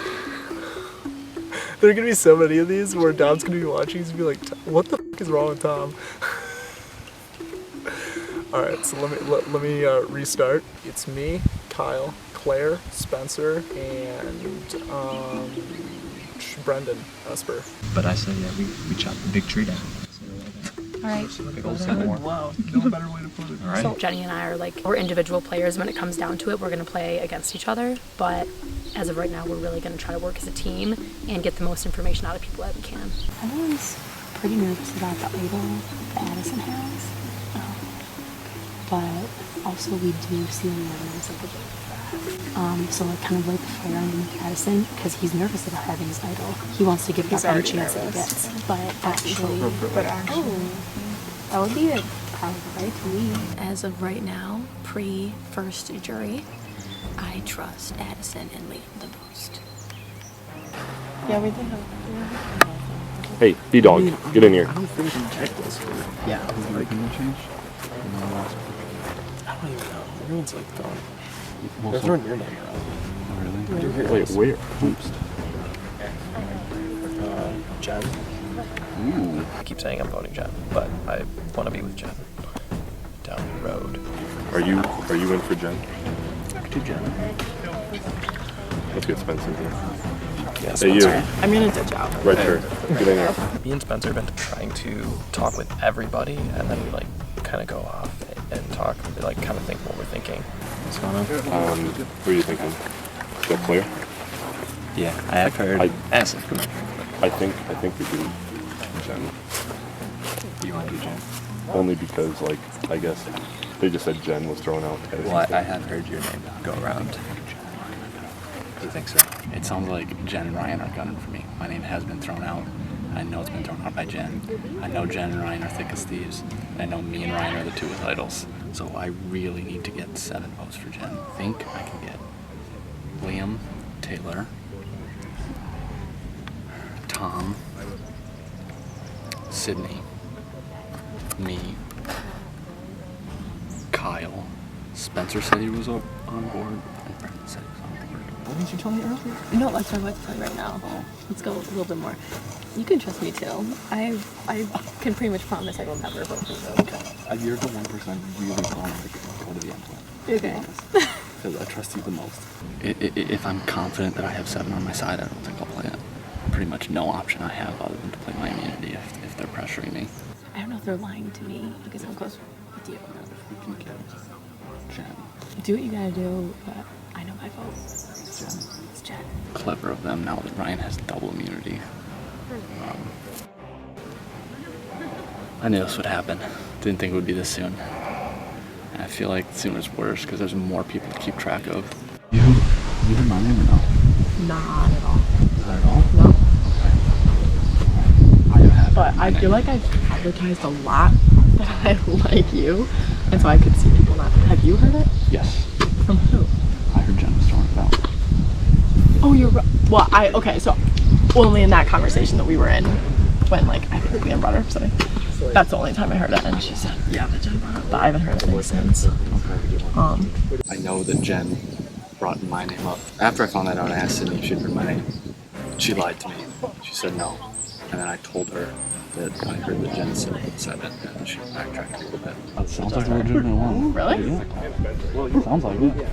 There are gonna be so many of these where Dom's gonna be watching. He's gonna be like, "What the f is wrong with Tom?" All right, so let me restart. It's me, Kyle, Claire, Spencer, and Brendan Esper. But I say we chop the big tree down. All right. Big old sycamore. Wow, no better way to put it. All right. So Jenny and I are like, we're individual players. When it comes down to it, we're going to play against each other. But as of right now, we're really going to try to work as a team and get the most information out of people that we can. Everyone's pretty nervous about the idol that Addison has. But also we do see him nervous of the joke. So like kind of light the fire underneath Addison because he's nervous about having his idol. He wants to give it up every chance that he gets. But actually, that would be a proud right to me. As of right now, pre-first jury, I trust Addison and Liam the most. Yeah, we did have. Hey, B-Dog, get in here. I don't think we checked this. Yeah. Like, change? I don't even know. Everyone's like gone. They're throwing your name around. Really? Wait, where? Oops. Jen. Ooh. I keep saying I'm voting Jen, but I want to be with Jen down the road. Are you in for Jen? To Jen. Let's get Spencer here. Yeah, Hey, you. I'm gonna ditch out. Right there. Get in here. Me and Spencer have been trying to talk with everybody, and then we like kind of go off and talk, like kind of think what we're thinking. What's going on? Who are you thinking? Is that clear? Yeah, I have heard. Addison, come on. I think we do Jen. You want to do Jen? Only because, like, I guess they just said Jen was thrown out. Well, I have heard your name go around. Do you think so? It sounds like Jen and Ryan are gunning for me. My name has been thrown out. I know it's been thrown out by Jen. I know Jen and Ryan are thick as thieves. I know me and Ryan are the two with idols. So I really need to get 7 votes for Jen. I think I can get Liam, Taylor, Tom, Sydney, me, Kyle. Spencer said he was on board, and Brendan said he was on board. Why didn't you tell me earlier? No, that's what I'm about to tell you right now. Let's go a little bit more. You can trust me too. I can pretty much promise I will never vote for you. Okay. You're the 1% really want to go to the end plan. Okay. Because I trust you the most. If I'm confident that I have 7 on my side, I don't think I'll play it. Pretty much no option I have other than to play my immunity if they're pressuring me. I don't know if they're lying to me because I'm close with you. We can get Jen. Do what you gotta do, but I know my vote. It's Jen. It's Jen. Clever of them now that Ryan has double immunity. I knew this would happen. Didn't think it would be this soon. And I feel like sooner's worse because there's more people to keep track of. You heard my name or no? Not at all. Not at all? No. But I feel like I've advertised a lot that I like you, and so I could see people not. Have you heard it? Yes. From who? I heard Jen was throwing it out. Oh, you're right. Well, okay, so only in that conversation that we were in when, like, I think Liam brought her up something. That's the only time I heard it, and she said, yeah, that Jen brought it up, but I haven't heard it since. I know that Jen brought my name up. After I found that out, I asked Sydney if she'd heard my name. She lied to me. She said no. And then I told her that I heard that Jen said it, and she backtracked a little bit. That sounds like a legitimate one. Really? Yeah. Sounds like it.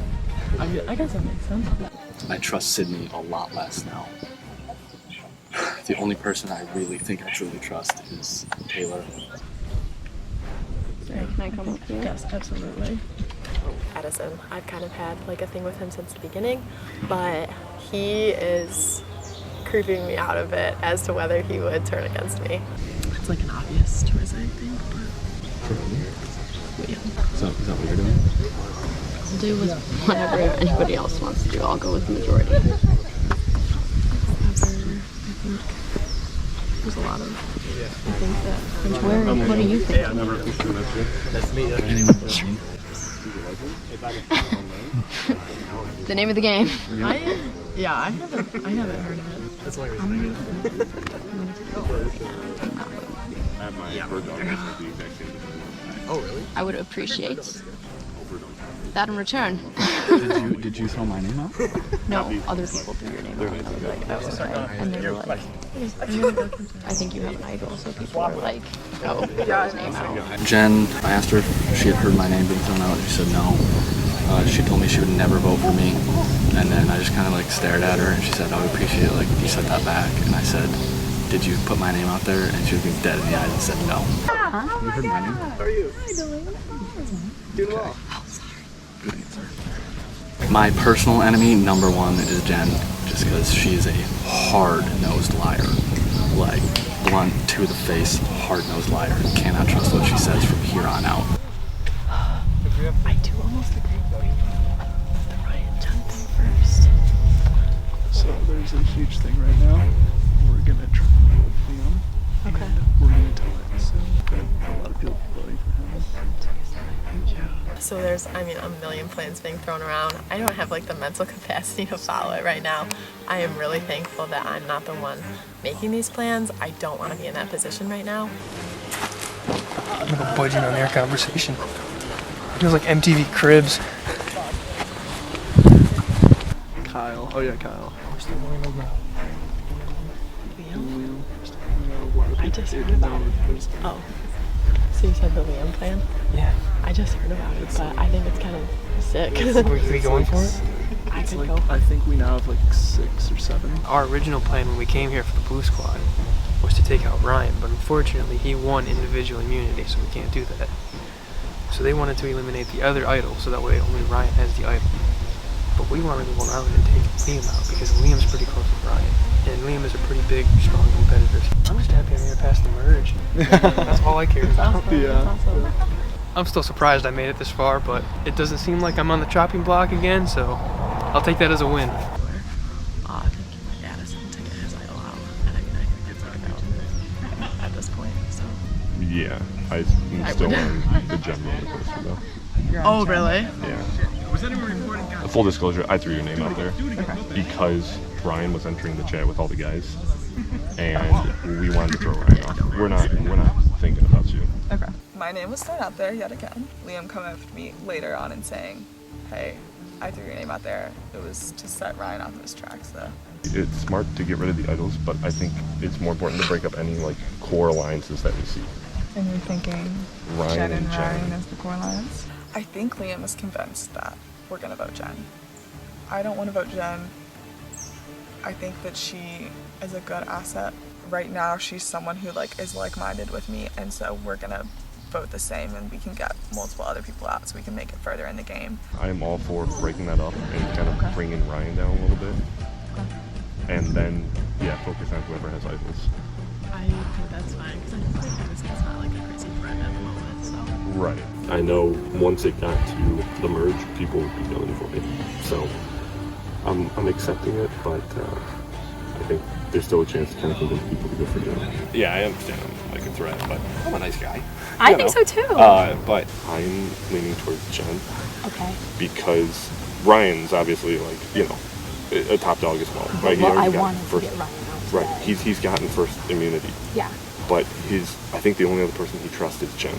I guess that makes sense. I trust Sydney a lot less now. The only person I really think I truly trust is Taylor. Sorry, can I come up here? Yes, absolutely. Edison, I've kind of had like a thing with him since the beginning, but he is creeping me out a bit as to whether he would turn against me. It's like an obvious choice, I think, but yeah. So is that what you're doing? I'll do with whatever anybody else wants to do. I'll go with the majority. There's a lot of. I think that. What do you think? Nice to meet you. The name of the game. I haven't heard of it. That's the only reason Oh, really? I would appreciate that in return. Did you throw my name out? No, other people threw your name out. I was like, oh, okay. And they were like, I think you have an idol, so people were like, oh, throw his name out. Jen, I asked her if she had heard my name being thrown out, and she said no. She told me she would never vote for me, and then I just kind of like stared at her, and she said, I would appreciate it, like, if you said that back. And I said, did you put my name out there? And she looked me dead in the eyes and said no. Huh? You heard my name? How are you? Hi, Dylan. Doing well. Good answer. My personal enemy, number 1, is Jen, just because she is a hard-nosed liar. Like, blunt to the face, hard-nosed liar. Cannot trust what she says from here on out. I do almost agree with the Ryan Jen thing first. So there's a huge thing right now. We're gonna try with Liam. Okay. And we're gonna tell it. So a lot of people voting for him. Yeah. So there's, I mean, a million plans being thrown around. I don't have like the mental capacity to follow it right now. I am really thankful that I'm not the one making these plans. I don't want to be in that position right now. No budging on their conversation. Feels like MTV Cribs. Kyle. Oh yeah, Kyle. I just heard about it. Oh. So you said the Liam plan? Yeah. I just heard about it, but I think it's kind of sick. Are we going for it? I could like, go. I think we now have like 6 or 7. Our original plan when we came here for the Blue Squad was to take out Ryan, but unfortunately he won individual immunity, so we can't do that. So they wanted to eliminate the other idol, so that way only Ryan has the idol. But we wanted to go around and take Liam out, because Liam's pretty close with Ryan. And Liam is a pretty big, strong competitor. I'm just happy I made it past the merge. That's all I cared about. Yeah. I'm still surprised I made it this far, but it doesn't seem like I'm on the chopping block again, so I'll take that as a win. I think my Addison ticket has idol out. And I mean, I think it's already out at this point, so. Yeah, I'm still on the Jen roller coaster though. Oh, really? Yeah. Full disclosure, I threw your name out there because Ryan was entering the chat with all the guys, and we wanted to throw Ryan off. We're not thinking about you. Okay. My name was thrown out there yet again. Liam coming up to me later on and saying, hey, I threw your name out there, it was to set Ryan off his tracks though. It's smart to get rid of the idols, but I think it's more important to break up any like core alliances that we see. And you're thinking Ryan Jen and and Jen. Ryan as the core alliance? I think Liam is convinced that we're gonna vote Jen. I don't want to vote Jen. I think that she is a good asset. Right now, she's someone who is like-minded with me, and so we're gonna vote the same, and we can get multiple other people out so we can make it further in the game. I am all for breaking that up and kind of bringing Ryan down a little bit, and then focus on whoever has idols. I think that's fine because I feel like this is not like a crazy threat at the moment. So. Right. I know once it got to the merge, people would be going for me, so I'm accepting it, but I think there's still a chance to kind of convince people to go for Jen. Yeah, I understand I'm like a threat, but I'm a nice guy. I think so too. But I'm leaning towards Jen. Okay. Because Ryan's obviously a top dog as well, right? Well, I already got wanted to first, get Ryan out. right? He's gotten first immunity. Yeah. But I think the only other person he trusts is Jen.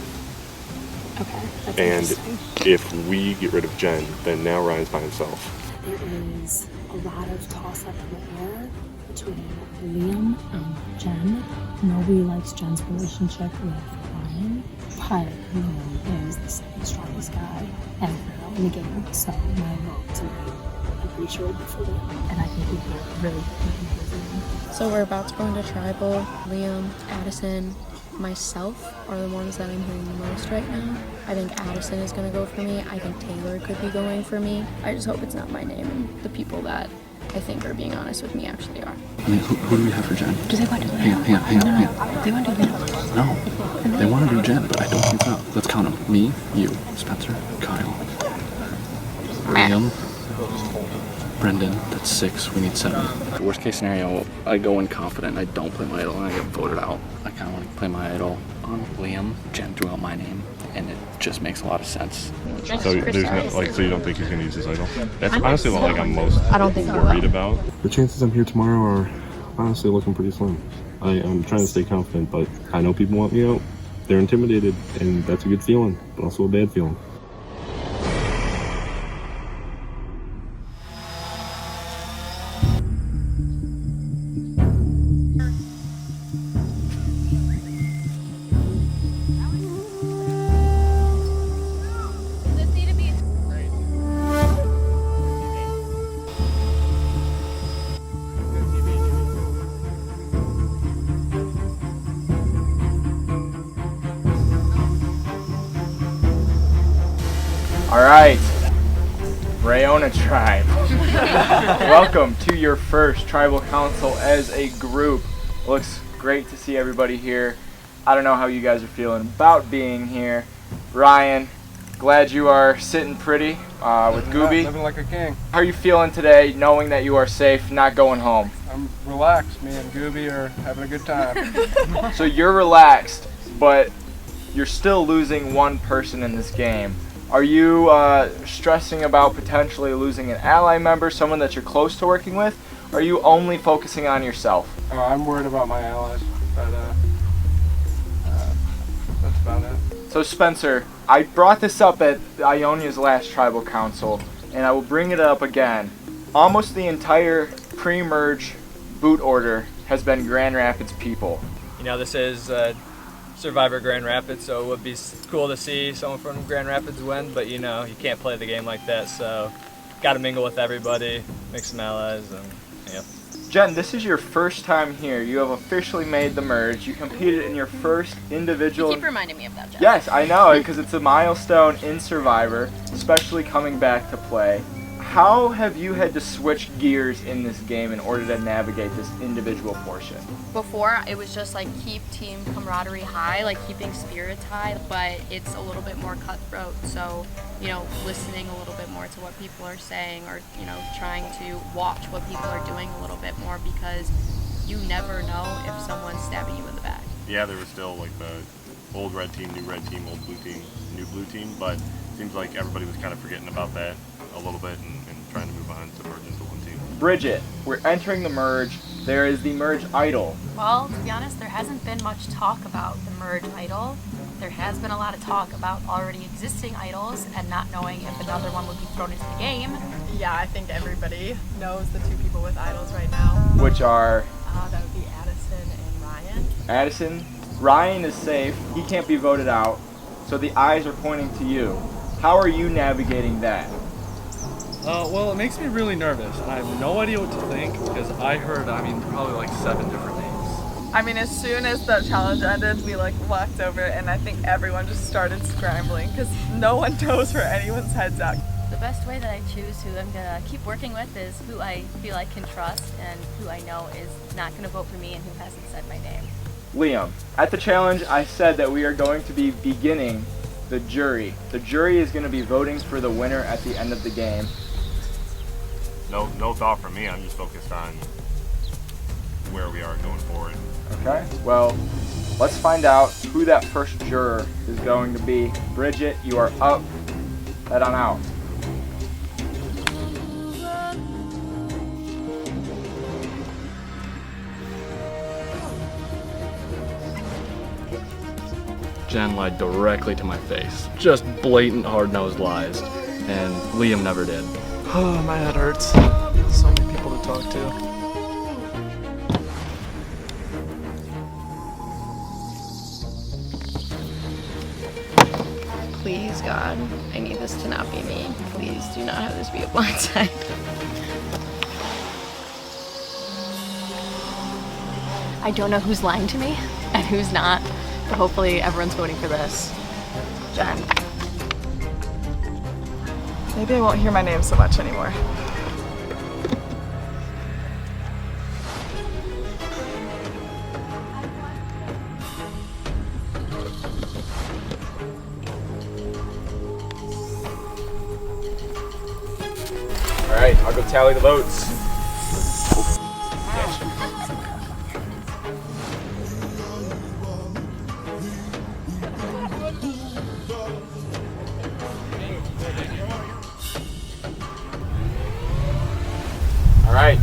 Okay. That's And interesting. if we get rid of Jen, then now Ryan's by himself. There is a lot of toss up in the air between Liam and Jen. Nobody likes Jen's relationship with Ryan, but Liam is the second strongest guy ever in the game. So my vote tonight, I'm pretty sure would be for Liam, and I think he'd be really good. So we're about to go into tribal. Liam, Addison, myself are the ones that I'm hearing the most right now. I think Addison is going to go for me. I think Taylor could be going for me. I just hope it's not my name and the people that I think are being honest with me actually are. I mean, who do we have for Jen? Do they want to do Hang on. They want to do Liam. No. They want to do Jen, but I don't think so. Let's count them. Me, you, Spencer, Kyle, Liam, Brendan. That's 6. We need 7. Worst case scenario, I go in confident. I don't play my idol and I get voted out. I kind of want to play my idol on Liam. Jen threw out my name, and it just makes a lot of sense. So there's no, so you don't think he's gonna use his idol? That's honestly what I'm most I don't think he will. worried about. The chances I'm here tomorrow are honestly looking pretty slim. I'm trying to stay confident, but I know people want me out. They're intimidated, and that's a good feeling, but also a bad feeling. Alright, Rayona Tribe. Welcome to your first tribal council as a group. Looks great to see everybody here. I don't know how you guys are feeling about being here. Ryan, glad you are sitting pretty with Gooby. Living like a king. How are you feeling today knowing that you are safe, not going home? I'm relaxed. Me and Gooby are having a good time. So you're relaxed, but you're still losing one person in this game. Are you stressing about potentially losing an ally member, someone that you're close to working with? Or are you only focusing on yourself? I'm worried about my allies, but that's about it. So Spencer, I brought this up at Ionia's last tribal council, and I will bring it up again. Almost the entire pre-merge boot order has been Grand Rapids people. You know, this is Survivor Grand Rapids, so it would be cool to see someone from Grand Rapids win, but you know, you can't play the game like that, so gotta mingle with everybody, make some allies, and yeah. Jen, this is your first time here. You have officially made the merge. You competed in your first individual... You keep reminding me of that, Jen. Yes, I know, because it's a milestone in Survivor, especially coming back to play. How have you had to switch gears in this game in order to navigate this individual portion? Before, it was just like keep team camaraderie high, like keeping spirits high, but it's a little bit more cutthroat. So, you know, listening a little bit more to what people are saying, or, you know, trying to watch what people are doing a little bit more, because you never know if someone's stabbing you in the back. Yeah, there was still like the old red team, new red team, old blue team, new blue team, but it seems like everybody was kind of forgetting about that a little bit and trying to move on to merge into one team. Bridget, we're entering the merge. There is the merge idol. Well, to be honest, there hasn't been much talk about the merge idol. there has been a lot of talk about already existing idols and not knowing if another one would be thrown into the game. Yeah, I think everybody knows the two people with idols right now. Which are That would be Addison and Ryan. Addison. Ryan is safe. He can't be voted out. So the eyes are pointing to you. How are you navigating that? Well, it makes me really nervous, and I have no idea what to think because I heard, probably like 7 different names. I mean, as soon as the challenge ended, we like walked over and I think everyone just started scrambling because no one knows where anyone's head's at. The best way that I choose who I'm gonna keep working with is who I feel I can trust and who I know is not gonna vote for me and who hasn't said my name. Liam, at the challenge, I said that we are going to be beginning the jury. The jury is going to be voting for the winner at the end of the game. No thought from me. I'm just focused on where we are going forward. Okay, well, let's find out who that first juror is going to be. Bridget, you are up. Head on out. Jen lied directly to my face. Just blatant hard-nosed lies. And Liam never did. Oh, my head hurts. So many people to talk to. Please, God, I need this to not be me. Please do not have this be a blind side. I don't know who's lying to me and who's not, but hopefully everyone's voting for this. Jen. Maybe I won't hear my name so much anymore. Alright, I'll go tally the votes. Alright,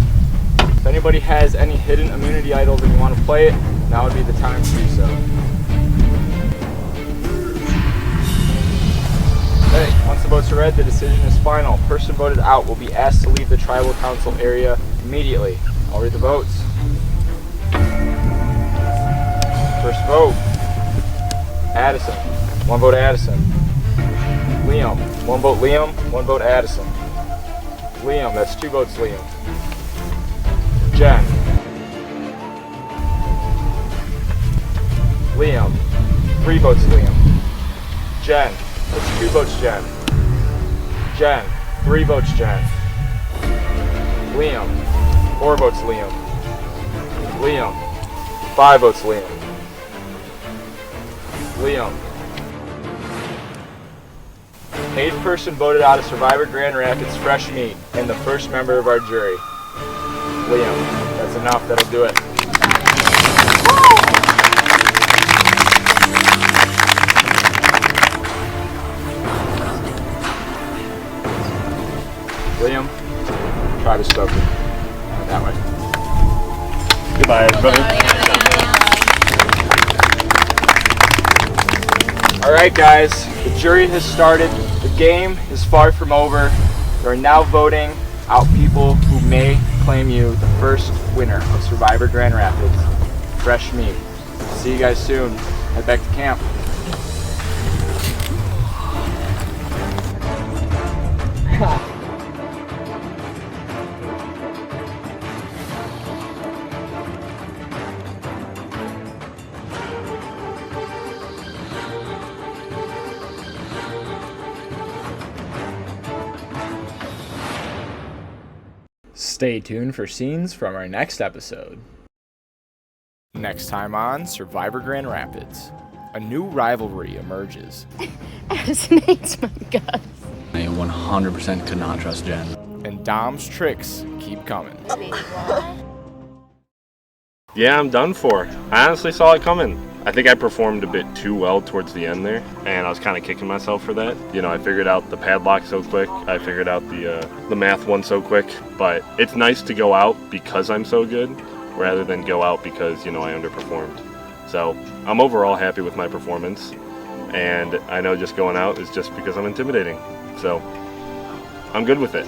if anybody has any hidden immunity idols and you want to play it, now would be the time to do so. Okay, once the votes are read, the decision is final. Person voted out will be asked to leave the tribal council area immediately. I'll read the votes. First vote, Addison. 1 vote Addison. Liam. 1 vote Liam, 1 vote Addison. Liam, that's 2 votes Liam. Jen. Liam. 3 votes Liam. Jen. That's 2 votes Jen. Jen. 3 votes Jen. Liam. 4 votes Liam. Liam. 5 votes Liam. Liam. 8th person voted out of Survivor Grand Rapids Fresh Meat and the first member of our jury. Liam, that's enough, that'll do it. Liam, tribe is spoken. That way. Goodbye, everybody. Alright guys, the jury has started. The game is far from over. We are now voting out people who may claim you the first winner of Survivor Grand Rapids, Fresh Meat. See you guys soon. Head back to camp. Stay tuned for scenes from our next episode. Next time on Survivor Grand Rapids, a new rivalry emerges. Addison hates my guts. I 100% could not trust Jen. And Dom's tricks keep coming. Yeah, I'm done for. I honestly saw it coming. I think I performed a bit too well towards the end there, and I was kind of kicking myself for that. You know, I figured out the padlock so quick. I figured out the math one so quick. But it's nice to go out because I'm so good, rather than go out because, you know, I underperformed. So I'm overall happy with my performance. And I know just going out is just because I'm intimidating. So I'm good with it.